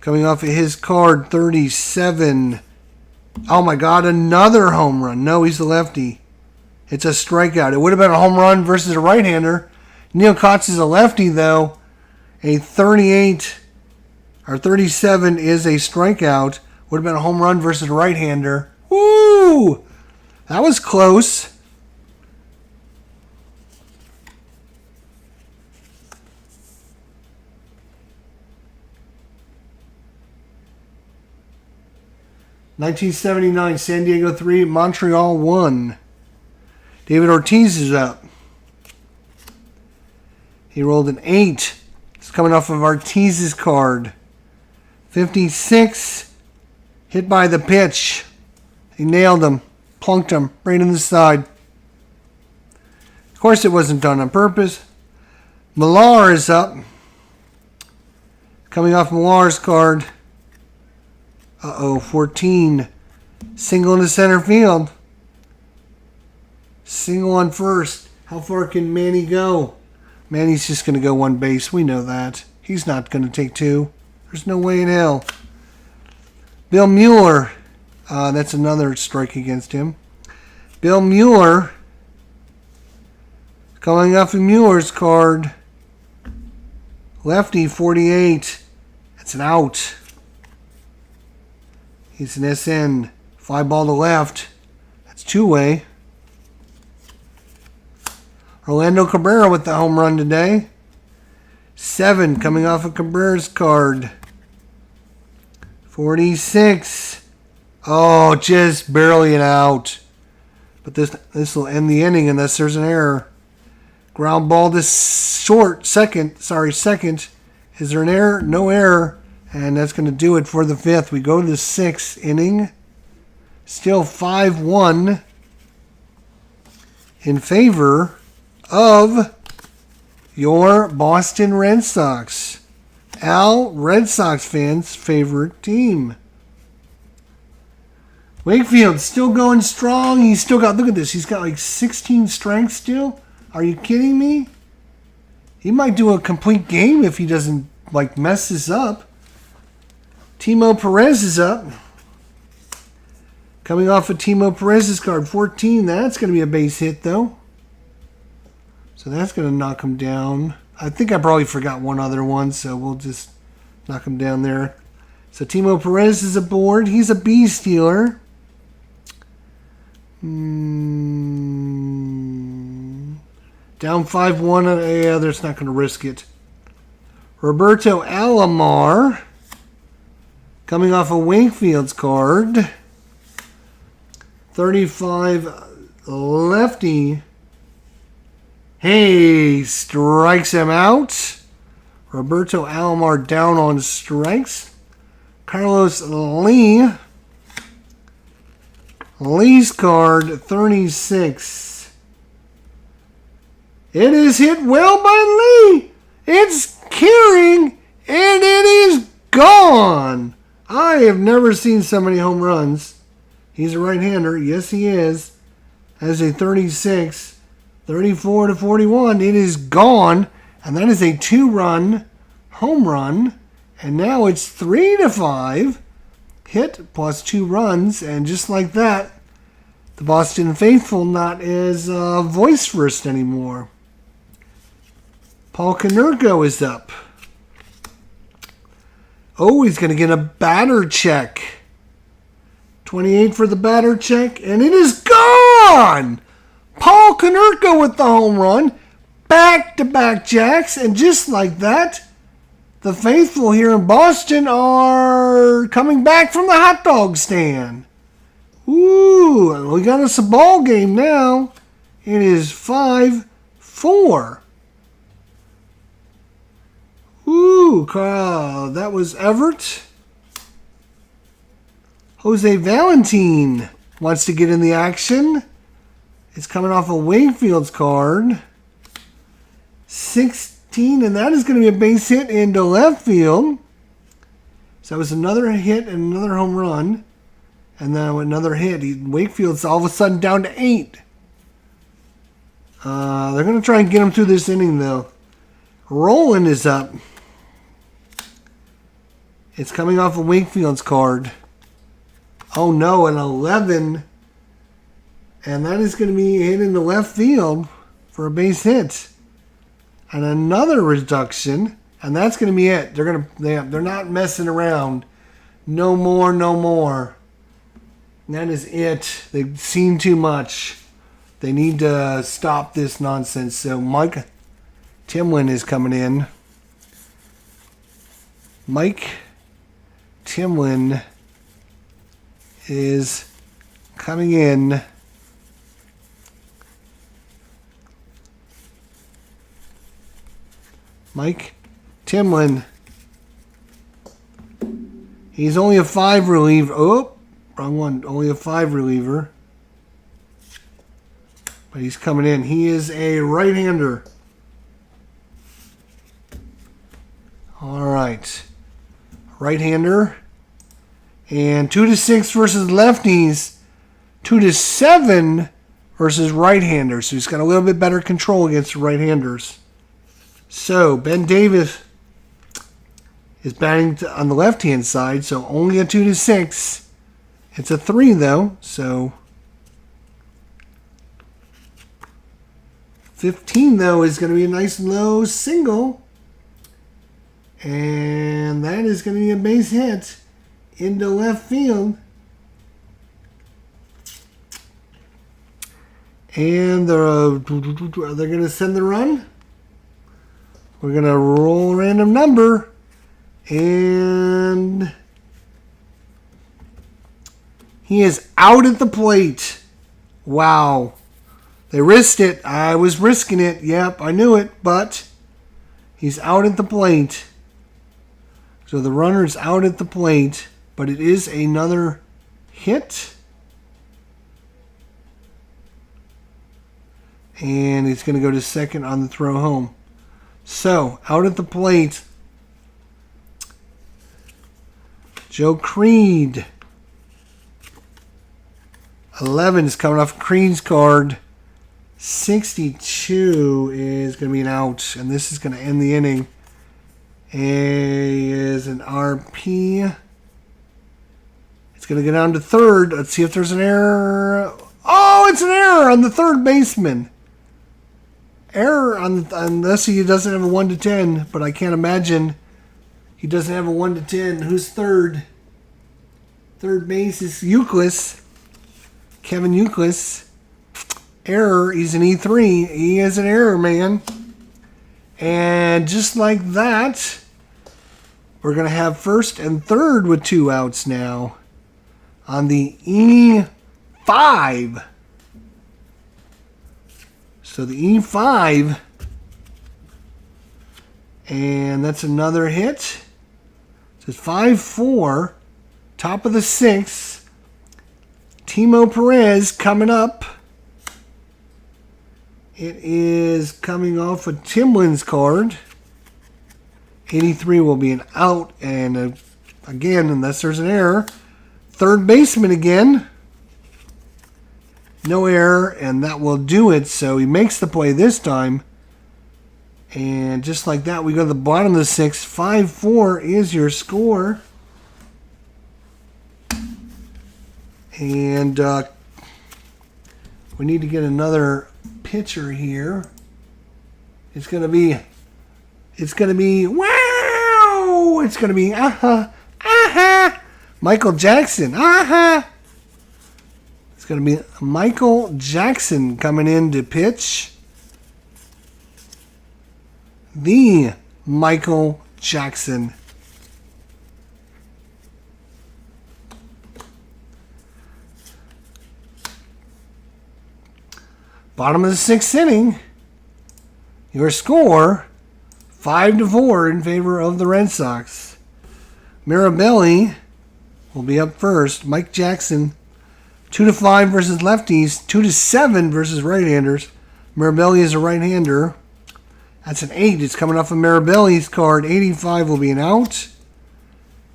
Coming off of his card, 37. Oh, my God. Another home run. No, he's a lefty. It's a strikeout. It would have been a home run versus a right-hander. Neil Kotz is a lefty, though. A 38 or 37 is a strikeout. Would have been a home run versus a right-hander. Woo! That was close. (1979) San Diego 3, Montreal 1. David Ortiz is up. He rolled an 8. It's coming off of Ortiz's card. 56. Hit by the pitch. He nailed him. Plunked him right in the side. Of course, it wasn't done on purpose. Millar is up. Coming off Millar's card. 14. Single into center field. Single on first. How far can Manny go? Manny's just going to go one base. We know that. He's not going to take two. There's no way in hell. Bill Mueller. That's another strike against him. Bill Mueller. Coming off of Mueller's card. Lefty, 48. That's an out. He's an SN. Fly ball to left. That's two-way. Orlando Cabrera with the home run today. 7 coming off of Cabrera's card. 46. Oh, just barely an out. But this will end the inning unless there's an error. Ground ball to short. Second. Is there an error? No error. And that's going to do it for the 5th. We go to the 6th inning. Still 5-1 in favor of your Boston Red Sox. Al, Red Sox fans' favorite team. Wakefield still going strong. He's still got, look at this, he's got like 16 strength still. Are you kidding me? He might do a complete game if he doesn't like mess this up. Timo Perez is up. Coming off of Timo Perez's card, 14. That's going to be a base hit though. So that's going to knock him down. I think I probably forgot one other one, so we'll just knock him down there. So Timo Perez is aboard. He's a B stealer. Down 5-1. Yeah, that's not going to risk it. Roberto Alomar. Coming off of Wakefield's card. 35 lefty. Hey, strikes him out. Roberto Alomar down on strikes. Carlos Lee. Lee's card, 36. It is hit well by Lee. It's carrying, and it is gone. I have never seen so many home runs. He's a right-hander. Yes, he is. As a 36. 34-41. It is gone. And that is a 2-run home run. And now it's 3-5. Hit plus 2 runs. And just like that, the Boston faithful not as voice-first anymore. Paul Konerko is up. Oh, he's going to get a batter check. 28 for the batter check. And it is gone! Paul Konerko with the home run. Back-to-back jacks. And just like that, the faithful here in Boston are coming back from the hot dog stand. Ooh, we got us a ball game now. It is 5-4. Ooh, that was Everett. Jose Valentin wants to get in the action. It's coming off of Wakefield's card. 16, and that is going to be a base hit into left field. So that was another hit and another home run. And then another hit. Wakefield's all of a sudden down to 8. They're going to try and get him through this inning, though. Roland is up. It's coming off of Wakefield's card. Oh, no, an 11. And that is going to be hit into left field for a base hit. And another reduction. And that's going to be it. They're not messing around. No more, no more. And that is it. They've seen too much. They need to stop this nonsense. So Mike Timlin is coming in. Mike Timlin is coming in. Mike Timlin. He's only a 5 reliever. Oh, wrong one. Only a 5 reliever. But he's coming in. He is a right-hander. All right. Right-hander. And 2-6 versus lefties. 2-7 versus right-handers. So he's got a little bit better control against the right-handers. So Ben Davis is batting on the left-hand side, so only a 2-6. It's a 3, though, so 15, though, is going to be a nice low single. And that is going to be a base hit into left field. And they're going to send the run. We're going to roll a random number. And he is out at the plate. Wow. They risked it. I was risking it. Yep, I knew it. But he's out at the plate. So the runner's out at the plate. But it is another hit. And he's going to go to second on the throw home. So, out at the plate, Joe Creed. 11 is coming off Creed's card. 62 is going to be an out. And this is going to end the inning. A is an RP. It's going to go down to third. Let's see if there's an error. Oh, it's an error on the third baseman. Error on unless he doesn't have a 1 to 10, but I can't imagine he doesn't have a 1 to 10. Who's third? Third base is Euclid. Kevin Euclid. Error. He's an E3. He is an error, man. And just like that, we're going to have first and third with 2 outs now on the E5. So the E5, and that's another hit. So it's 5-4, top of the 6th. Timo Perez coming up. It is coming off of Timlin's card. 83 will be an out, and again, unless there's an error, third baseman again. No error, and that will do it. So he makes the play this time. And just like that, we go to the bottom of the 6th. 5-4 is your score. And we need to get another pitcher here. It's going to be, wow! It's going to be, Michael Jackson, It's going to be Michael Jackson coming in to pitch. The Michael Jackson. Bottom of the 6th inning. Your score, 5-4 in favor of the Red Sox. Mirabelli will be up first. Mike Jackson, 2-5 versus lefties, 2-7 versus right-handers. Mirabelli is a right-hander. That's an 8. It's coming off of Mirabelli's card. 85 will be an out.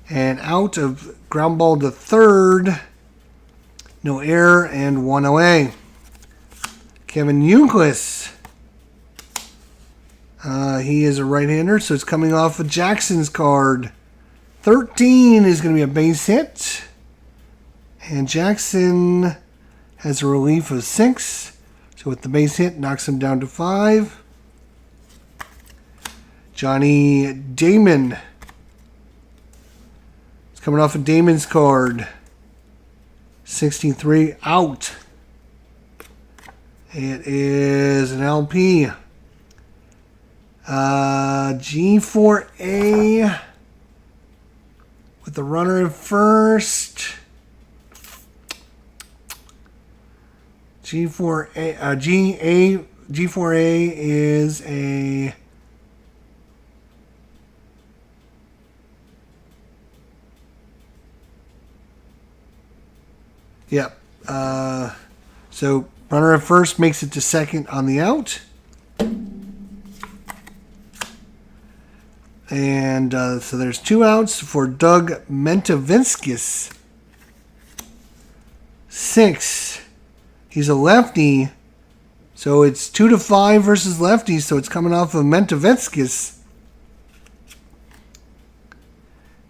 And out of ground ball to third. No error and 1 away. Kevin Euclid. He is a right-hander, so it's coming off of Jackson's card. 13 is going to be a base hit. And Jackson has a relief of 6. So with the base hit, knocks him down to 5. Johnny Damon. It's coming off of Damon's card. 63 out. It is an LP. G4A with the runner at first. G4A is a so runner at first makes it to second on the out. And so there's 2 outs for Doug Mentavinskis. 6. He's a lefty. So it's 2-5 versus lefties. So it's coming off of Mentavetskas.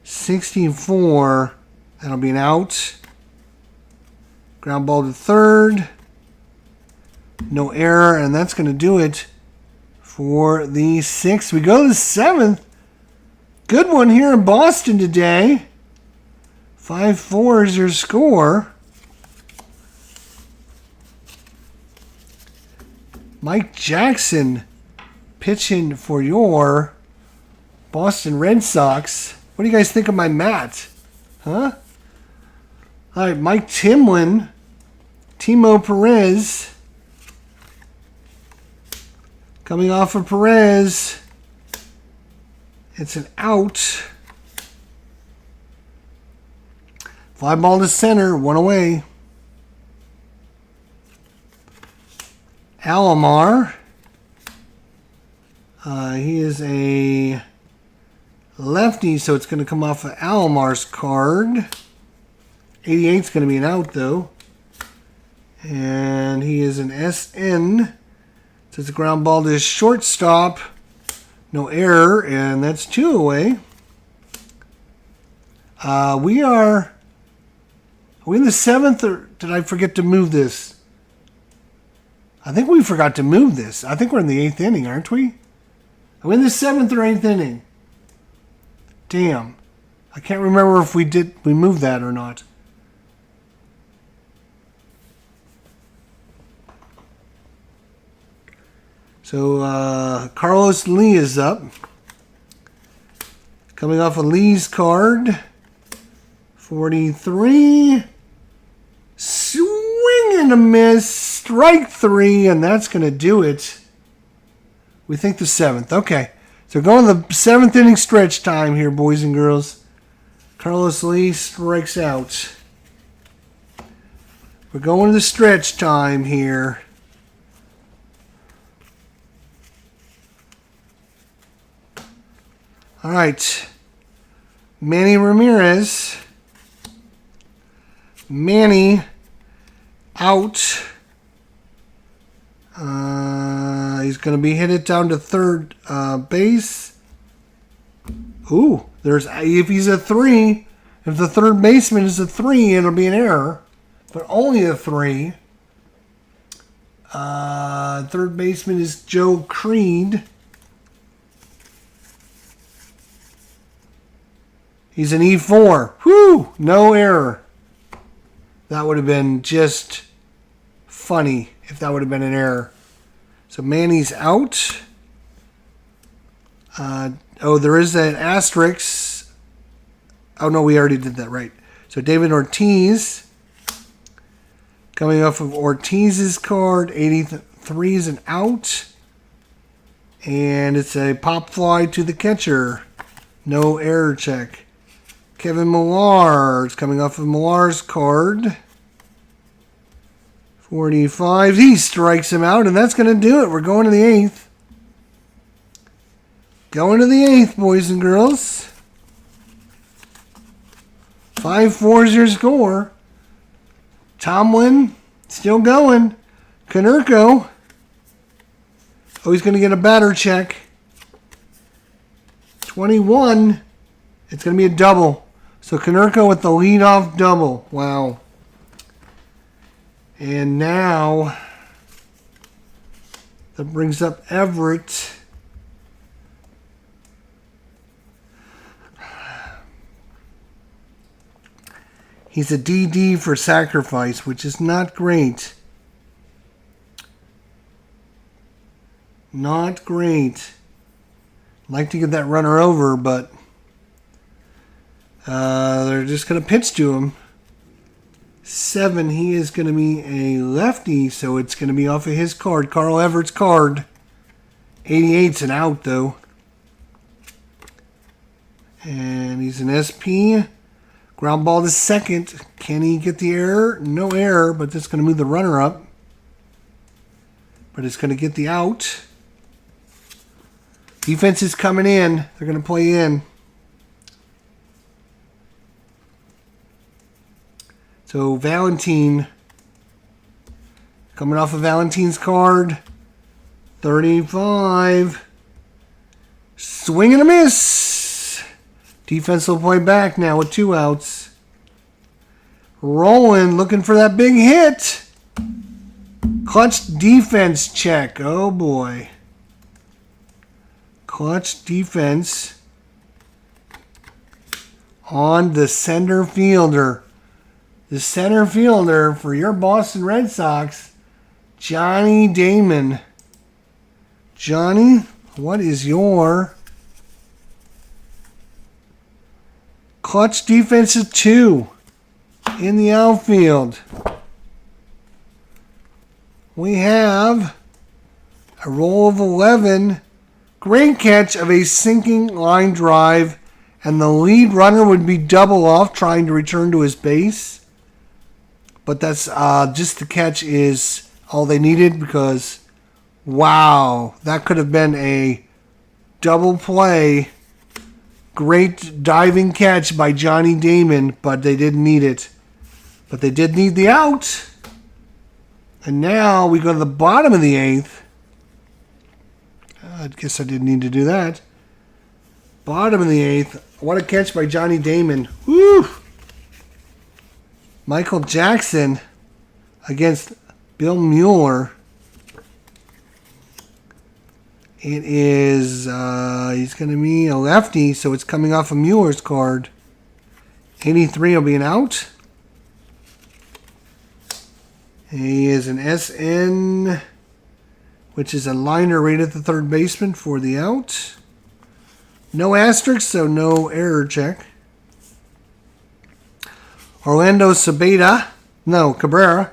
64. That'll be an out. Ground ball to third. No error. And that's going to do it for the 6th. We go to the 7th. Good one here in Boston today. 5-4 is your score. Mike Jackson pitching for your Boston Red Sox. What do you guys think of my mat? Huh? All right, Mike Timlin. Timo Perez. Coming off of Perez. It's an out. Fly ball to center, one away. Alomar. He is a lefty, so it's going to come off of Alomar's card. 88 is going to be an out, though. And he is an SN. So it's a ground ball to his shortstop. No error, and that's 2 away. We are we in the 7th, or did I forget to move this? I think we forgot to move this. I think we're in the 8th inning, aren't we? Are we in the 7th or 8th inning? Damn. I can't remember if we moved that or not. So Carlos Lee is up. Coming off of Lee's card. 43. Swing and a miss. Strike 3, and that's going to do it. We think the 7th. Okay. So going to the 7th inning stretch time here, boys and girls. Carlos Lee strikes out. We're going to the stretch time here. All right. Manny Ramirez. Manny out. He's going to be hit down to third base. Ooh, if he's a 3, if the third baseman is a 3, it'll be an error. But only a 3. Third baseman is Joe Creed. He's an E4. Whew, no error. That would have been just funny if that would have been an error. So Manny's out. There is an asterisk. Oh, no, we already did that, right. So David Ortiz. Coming off of Ortiz's card. 83 is an out. And it's a pop fly to the catcher. No error check. Kevin Millar is coming off of Millar's card. 45. He strikes him out, and that's going to do it. We're going to the 8th. Going to the 8th, boys and girls. 5-4 is your score. Tomlin, still going. Konerko. Oh, he's going to get a batter check. 21. It's going to be a double. So Konerko with the leadoff double. Wow. And now that brings up Everett. He's a DD for sacrifice, which is not great. Not great. I'd like to get that runner over, but they're just going to pitch to him. 7, he is going to be a lefty, so it's going to be off of his card, Carl Everett's card. 88's an out, though. And he's an SP. Ground ball to second. Can he get the error? No error, but that's going to move the runner up. But it's going to get the out. Defense is coming in. They're going to play in. So Valentine Coming off a Valentine's card. 35. Swing and a miss. Defensive play back now with 2 outs. Rolling, looking for that big hit. Clutch defense check. Oh boy. Clutch defense on the center fielder. The center fielder for your Boston Red Sox, Johnny Damon. Johnny, what is your clutch defensive 2 in the outfield? We have a roll of 11. Great catch of a sinking line drive, and the lead runner would be double off trying to return to his base. But that's just the catch is all they needed because, wow, that could have been a double play. Great diving catch by Johnny Damon, but they didn't need it. But they did need the out. And now we go to the bottom of the 8th. I guess I didn't need to do that. Bottom of the 8th. What a catch by Johnny Damon. Woo! Michael Jackson against Bill Mueller. It is, he's going to be a lefty, so it's coming off of Mueller's card. 83 will be an out. He is an SN, which is a liner right at the third baseman for the out. No asterisk, so no error check. Orlando Cabrera.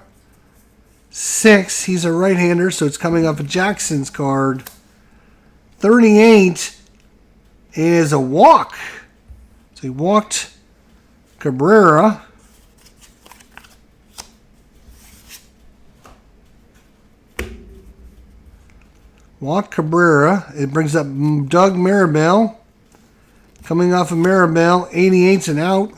6, he's a right-hander, so it's coming off of Jackson's card. 38 is a walk. So he walked Cabrera. It brings up Doug Maribel. Coming off of Maribel, 88's an out.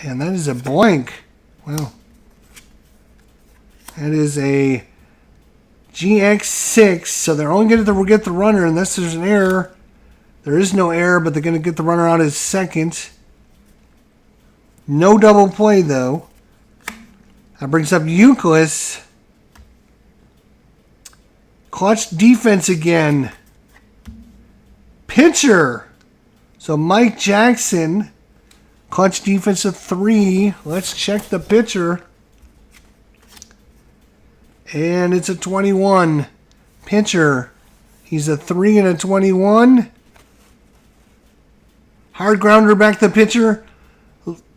And that is a blank. Wow. That is a GX6. So they're only going to get the runner unless there's an error. There is no error, but they're going to get the runner out as second. No double play, though. That brings up Euclid. Clutch defense again. Pitcher. So Mike Jackson. Clutch defense of 3. Let's check the pitcher. And it's a 21. Pitcher. He's a 3 and a 21. Hard grounder back to the pitcher.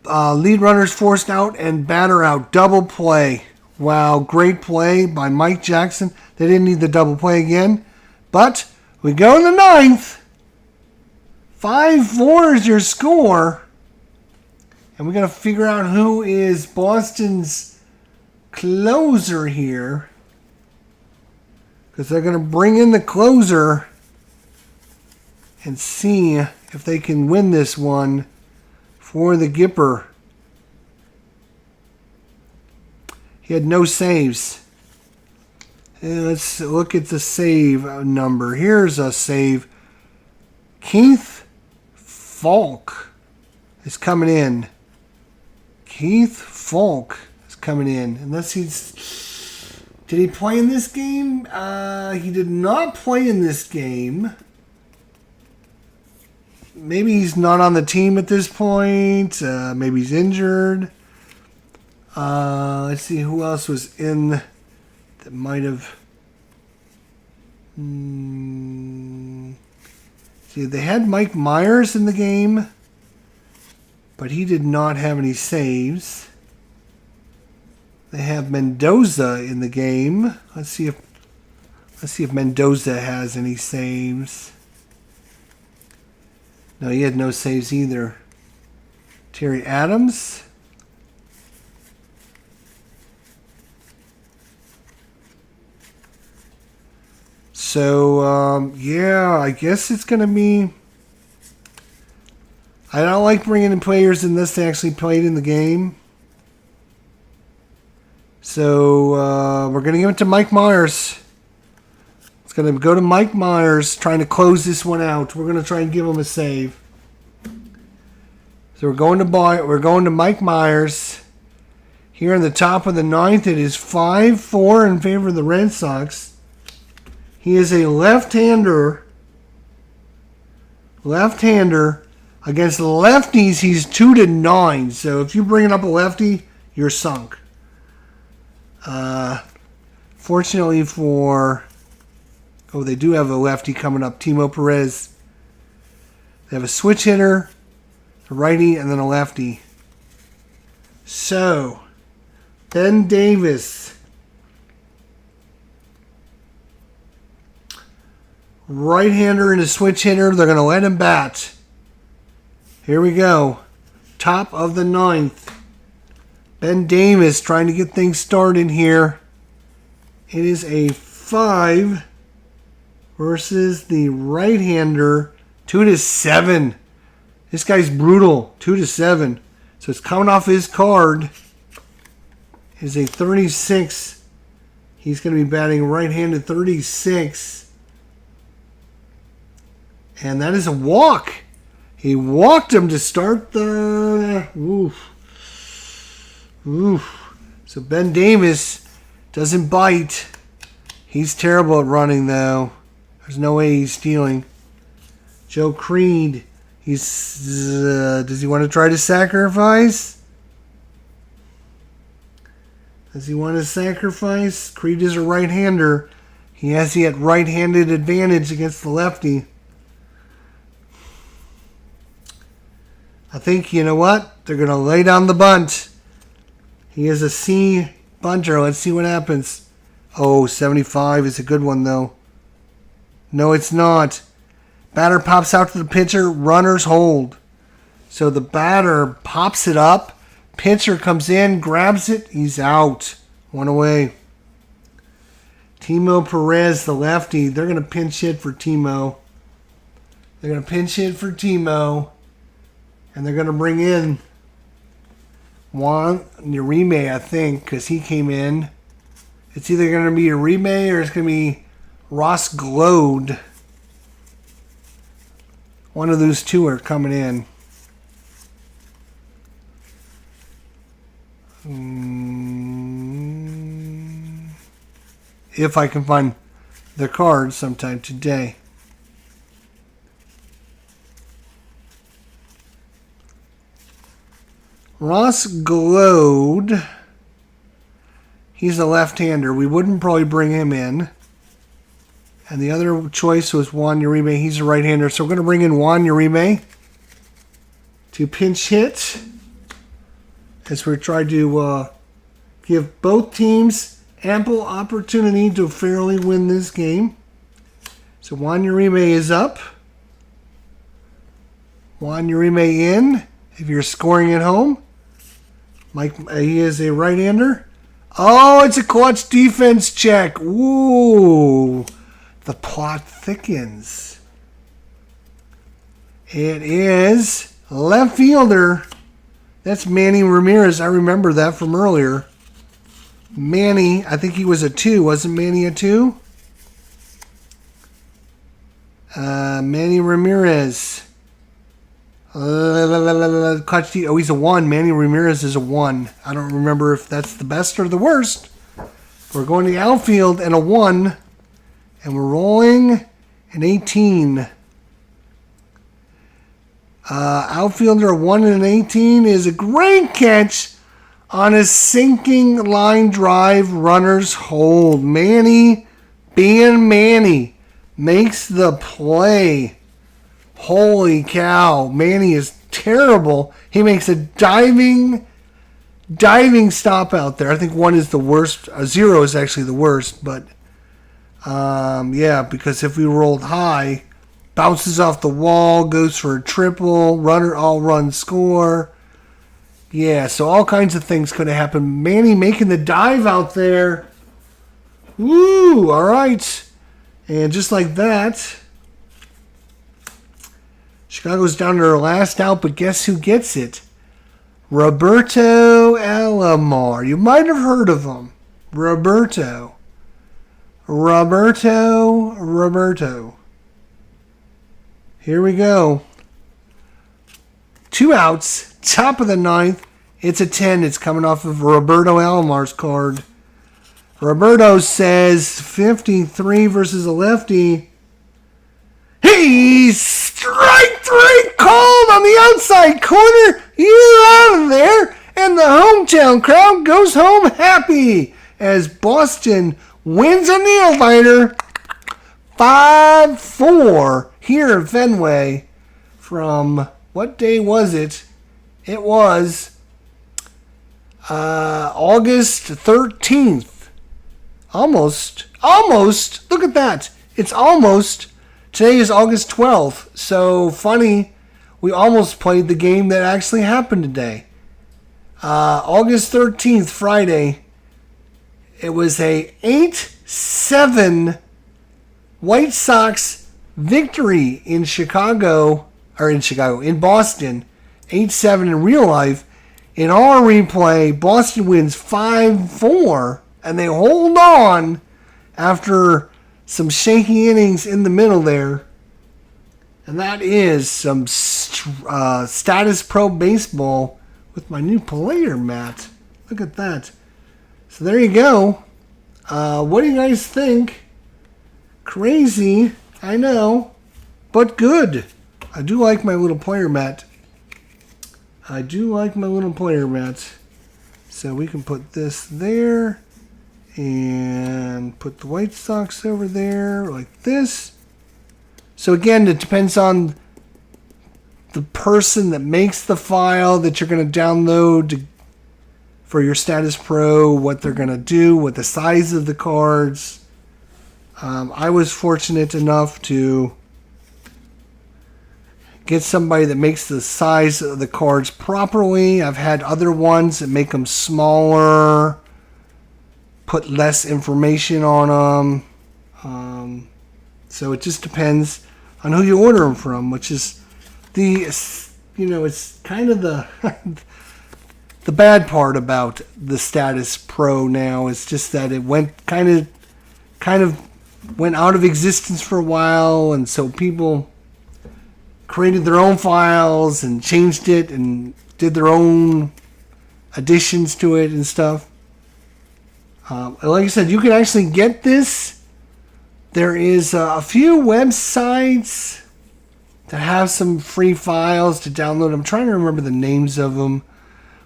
Lead runners forced out and batter out. Double play. Wow, great play by Mike Jackson. They didn't need the double play again. But we go in the 9th. 5-4 is your score. And we got to figure out who is Boston's closer here. Because they're going to bring in the closer and see if they can win this one for the Gipper. He had no saves. And let's look at the save number. Here's a save. Keith Falk is coming in. Keith Falk is coming in. Unless he's... Did he play in this game? He did not play in this game. Maybe he's not on the team at this point. Maybe he's injured. Let's see who else was in that might have... See, they had Mike Myers in the game, but he did not have any saves. They have Mendoza in the game. Let's see if Mendoza has any saves. No, he had no saves either. Terry Adams. So, yeah, I guess it's going to be... I don't like bringing in players unless they actually played in the game. So we're going to give it to Mike Myers. It's going to go to Mike Myers trying to close this one out. We're going to try and give him a save. So we're going to Mike Myers. Here in the top of the ninth, it is 5-4 in favor of the Red Sox. He is a left-hander. Against the lefties, he's 2-9. So if you bring up a lefty, you're sunk. Fortunately for... Oh, they do have a lefty coming up, Timo Perez. They have a switch hitter, a righty, and then a lefty. So, Ben Davis. Right-hander and a switch hitter. They're going to let him bat. Here we go. Top of the ninth. Ben Davis trying to get things started here. It is a 5 versus the right-hander. 2-7. This guy's brutal. 2-7. So it's coming off his card. Is a 36. He's going to be batting right-handed 36. And that is a walk. He walked him to start the... Oof. So Ben Davis doesn't bite. He's terrible at running, though. There's no way he's stealing. Joe Creed. Does he want to try to sacrifice? Creed is a right-hander. He has that right-handed advantage against the lefty. I think, you know what? They're going to lay down the bunt. He is a C bunter. Let's see what happens. Oh, 75 is a good one, though. No, it's not. Batter pops out to the pitcher. Runners hold. So the batter pops it up. Pitcher comes in, grabs it. He's out. One away. Timo Perez, the lefty. They're going to pinch hit for Timo. And they're going to bring in Juan Urime, I think, because he came in. It's either going to be Urime or it's going to be Ross Glode. One of those two are coming in. If I can find the card sometime today. Ross Glode. He's a left-hander. We wouldn't probably bring him in. And the other choice was Juan Urime. He's a right-hander. So we're going to bring in Juan Urime to pinch hit as we try to give both teams ample opportunity to fairly win this game. So Juan Urime is up. Juan Urime in. If you're scoring at home, he is a right-hander. Oh, it's a clutch defense check. Ooh, the plot thickens. It is left fielder. That's Manny Ramirez. I remember that from earlier. Manny, I think he was a 2. Wasn't Manny a 2? Manny Ramirez. Oh, he's a 1. Manny Ramirez is a 1. I don't remember if that's the best or the worst. We're going to the outfield and a 1. And we're rolling an 18. Outfielder, a 1 and an 18 is a great catch on a sinking line drive. Runners hold. Manny, being Manny, makes the play. Holy cow. Manny is terrible. He makes a diving stop out there. I think 1 is the worst. 0 is actually the worst. But, yeah, because if we rolled high, bounces off the wall, goes for a triple, runner all run score. Yeah, so all kinds of things could have happened. Manny making the dive out there. Woo, all right. And just like that, Chicago's down to their last out, but guess who gets it? Roberto Alomar. You might have heard of him. Roberto. Here we go. 2 outs. Top of the 9th. It's a 10. It's coming off of Roberto Alomar's card. Roberto says 53 versus a lefty. He's strike 3 called on the outside corner. You're out of there. And the hometown crowd goes home happy as Boston wins a nail biter 5-4 here in Fenway from, what day was it? It was August 13th. Almost. Look at that. It's almost. Today is August 12th. So funny, we almost played the game that actually happened today. August 13th, Friday. It was a 8-7 White Sox victory in Boston. 8-7 in real life. In our replay, Boston wins 5-4, and they hold on after some shaky innings in the middle there. And that is some Statis Pro baseball with my new player mat. Look at that. So there you go. What do you guys think? Crazy, I know, but good. I do like my little player mat. So we can put this there and put the White Sox over there like this. So again, it depends on the person that makes the file that you're going to download for your Statis Pro, what they're going to do, what the size of the cards. I was fortunate enough to get somebody that makes the size of the cards properly. I've had other ones that make them smaller, put less information on them. So it just depends on who you order them from, which is it's kind of the the bad part about the Statis Pro now is just that it went kind of went out of existence for a while, and so people created their own files and changed it and did their own additions to it and stuff. Like I said, you can actually get this. There is a few websites that have some free files to download. I'm trying to remember the names of them.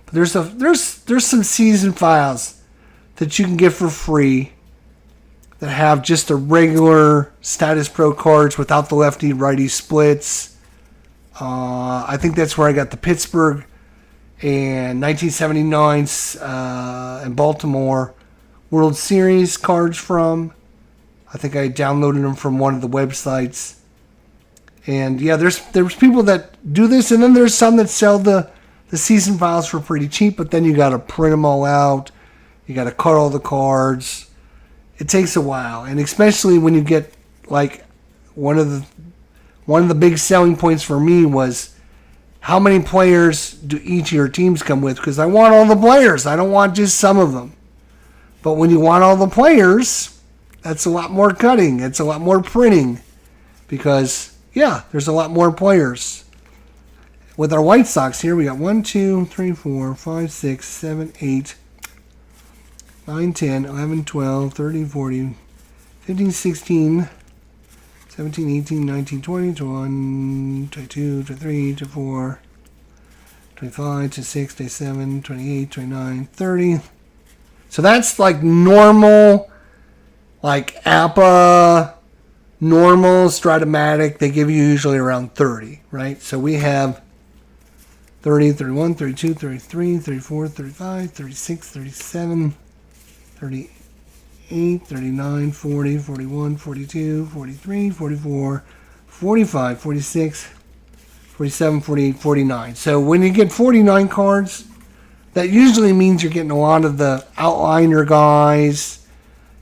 But there's some season files that you can get for free that have just the regular Statis Pro cards without the lefty-righty splits. I think that's where I got the Pittsburgh and 1979's and Baltimore World Series cards from. I think I downloaded them from one of the websites. And yeah, there's people that do this, and then there's some that sell the season files for pretty cheap, but then you got to print them all out. You got to cut all the cards. It takes a while, and especially when you get like one of the big selling points for me was how many players do each of your teams come with? Because I want all the players. I don't want just some of them. But when you want all the players, that's a lot more cutting. It's a lot more printing because, yeah, there's a lot more players. With our White Sox here, we got 1, 2, 3, 4, 5, 6, 7, 8, 9, 10, 11, 12, 13, 14, 15, 16, 17, 18, 19, 20, 21, 22, 23, 24, 25, 26, 27, 28, 29, 30. So that's like normal, like APA, normal, Stratomatic. They give you usually around 30, right? So we have 30, 31, 32, 33, 34, 35, 36, 37, 38, 39, 40, 41, 42, 43, 44, 45, 46, 47, 48, 49. So when you get 49 cards, that usually means you're getting a lot of the outliner guys.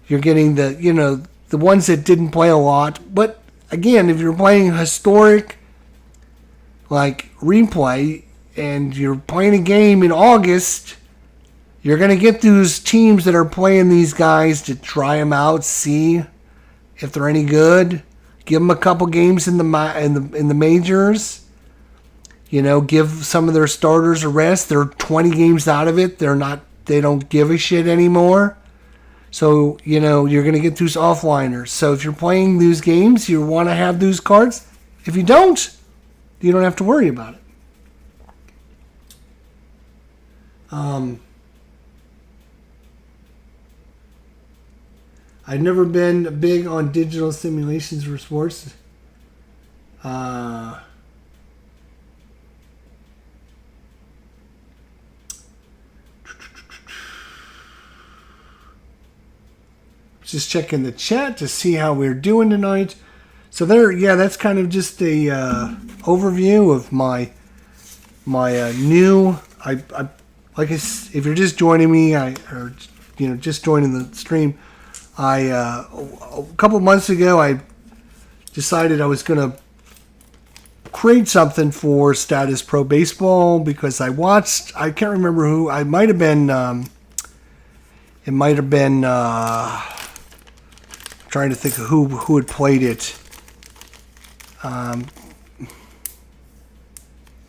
You're getting the ones that didn't play a lot. But again, if you're playing historic, like replay, and you're playing a game in August, you're going to get those teams that are playing these guys to try them out, see if they're any good. Give them a couple games in the majors. Give some of their starters a rest. They're 20 games out of it. They don't give a shit anymore. So, you're going to get those offliners. So if you're playing those games, you want to have those cards. If you don't, you don't have to worry about it. I've never been big on digital simulations for sports. Just checking the chat to see how we're doing tonight. So that's kind of just a overview of my new. If you're just joining me, just joining the stream, a couple months ago I decided I was gonna create something for Statis Pro Baseball because I can't remember who. It might have been. Trying to think of who had played it. I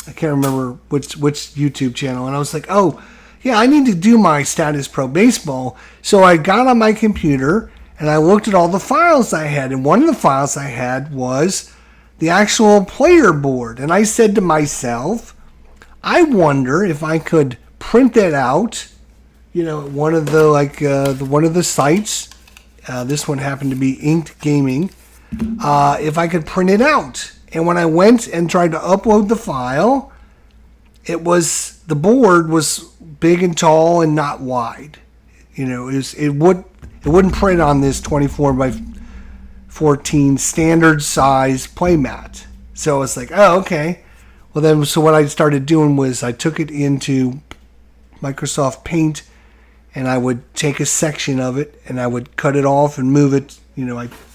can't remember which YouTube channel, and I was like, oh, yeah, I need to do my Statis Pro Baseball. So I got on my computer and I looked at all the files I had, and one of the files I had was the actual player board, and I said to myself, I wonder if I could print that out. One of the sites. This one happened to be Inked Gaming. If I could print it out. And when I went and tried to upload the file, the board was big and tall and not wide. It wouldn't print on this 24 by 14 standard size playmat. So it's like, oh, okay. Well then, so what I started doing was I took it into Microsoft Paint, and I would take a section of it and I would cut it off and move it.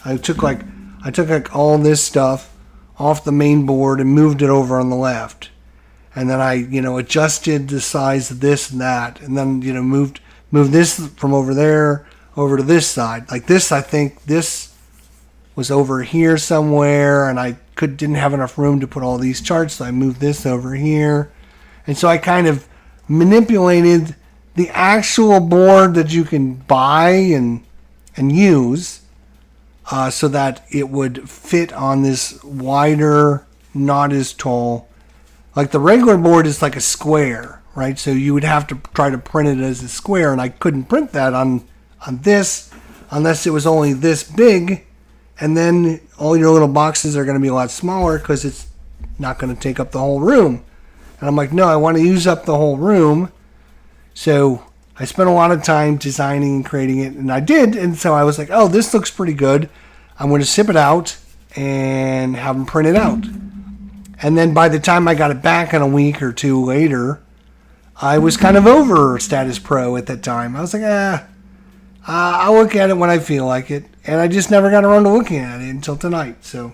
I took all this stuff off the main board and moved it over on the left. And then I, adjusted the size of this and that, and then, moved this from over there over to this side. Like this, I think this was over here somewhere, and I didn't have enough room to put all these charts, so I moved this over here. And so I kind of manipulated the actual board that you can buy and use so that it would fit on this wider, not as tall. Like the regular board is like a square, right? So you would have to try to print it as a square, and I couldn't print that on this unless it was only this big, and then all your little boxes are going to be a lot smaller because it's not going to take up the whole room. And I'm like, no, I want to use up the whole room. So I spent a lot of time designing and creating it, and I did. And so I was like, oh, this looks pretty good. I'm going to ship it out and have them print it out. And then by the time I got it back in a week or two later, I was kind of over Statis Pro at that time. I was like, I'll look at it when I feel like it. And I just never got around to looking at it until tonight. So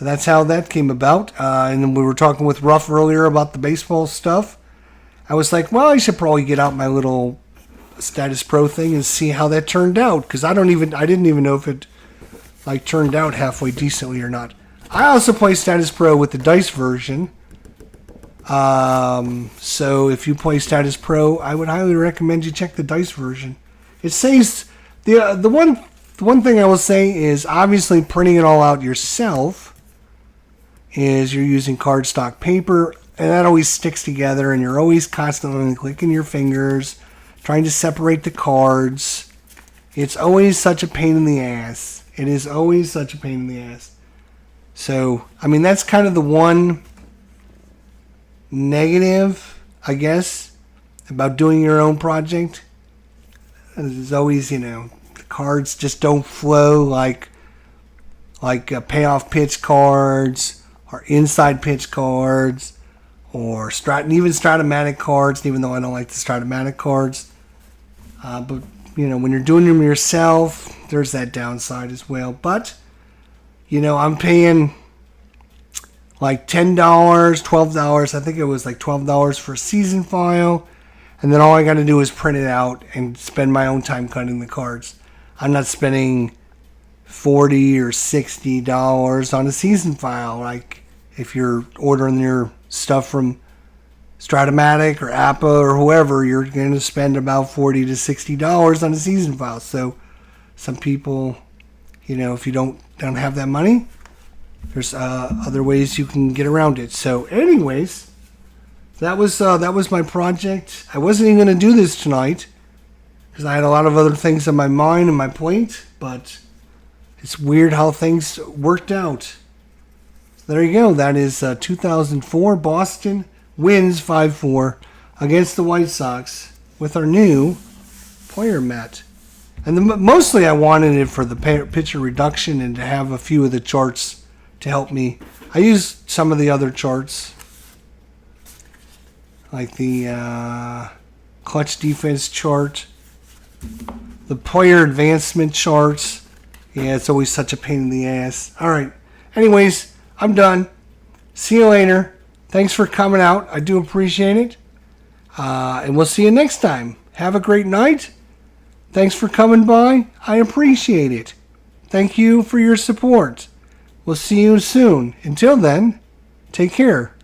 that's how that came about. And then we were talking with Ruff earlier about the baseball stuff. I was like, well, I should probably get out my little Statis Pro thing and see how that turned out, because I didn't even know if it turned out halfway decently or not. I also play Statis Pro with the dice version. So if you play Statis Pro, I would highly recommend you check the dice version. It saves the one thing I will say is obviously printing it all out yourself is you're using cardstock paper. And that always sticks together, and you're always constantly clicking your fingers, trying to separate the cards. It's always such a pain in the ass. It is always such a pain in the ass. So, that's kind of the one negative, I guess, about doing your own project. There's always, the cards just don't flow like payoff pitch cards or inside pitch cards. Or even Stratomatic cards, even though I don't like the Stratomatic cards. But, when you're doing them yourself, there's that downside as well. But, I'm paying like $10, $12. I think it was like $12 for a season file. And then all I got to do is print it out and spend my own time cutting the cards. I'm not spending $40 or $60 on a season file. Like if you're ordering your stuff from Stratomatic or Appa or whoever, you're going to spend about $40 to $60 on a season file. So some people, if you don't have that money, there's other ways you can get around it. So anyways, that was my project. I wasn't even going to do this tonight because I had a lot of other things on my mind and my plate, but it's weird how things worked out. So there you go. That is 2004 Boston wins 5-4 against the White Sox with our new player mat. And mostly I wanted it for the pitcher reduction and to have a few of the charts to help me. I used some of the other charts, like the clutch defense chart, the player advancement charts. Yeah, it's always such a pain in the ass. All right. Anyways, I'm done. See you later. Thanks for coming out. I do appreciate it. And we'll see you next time. Have a great night. Thanks for coming by. I appreciate it. Thank you for your support. We'll see you soon. Until then, take care.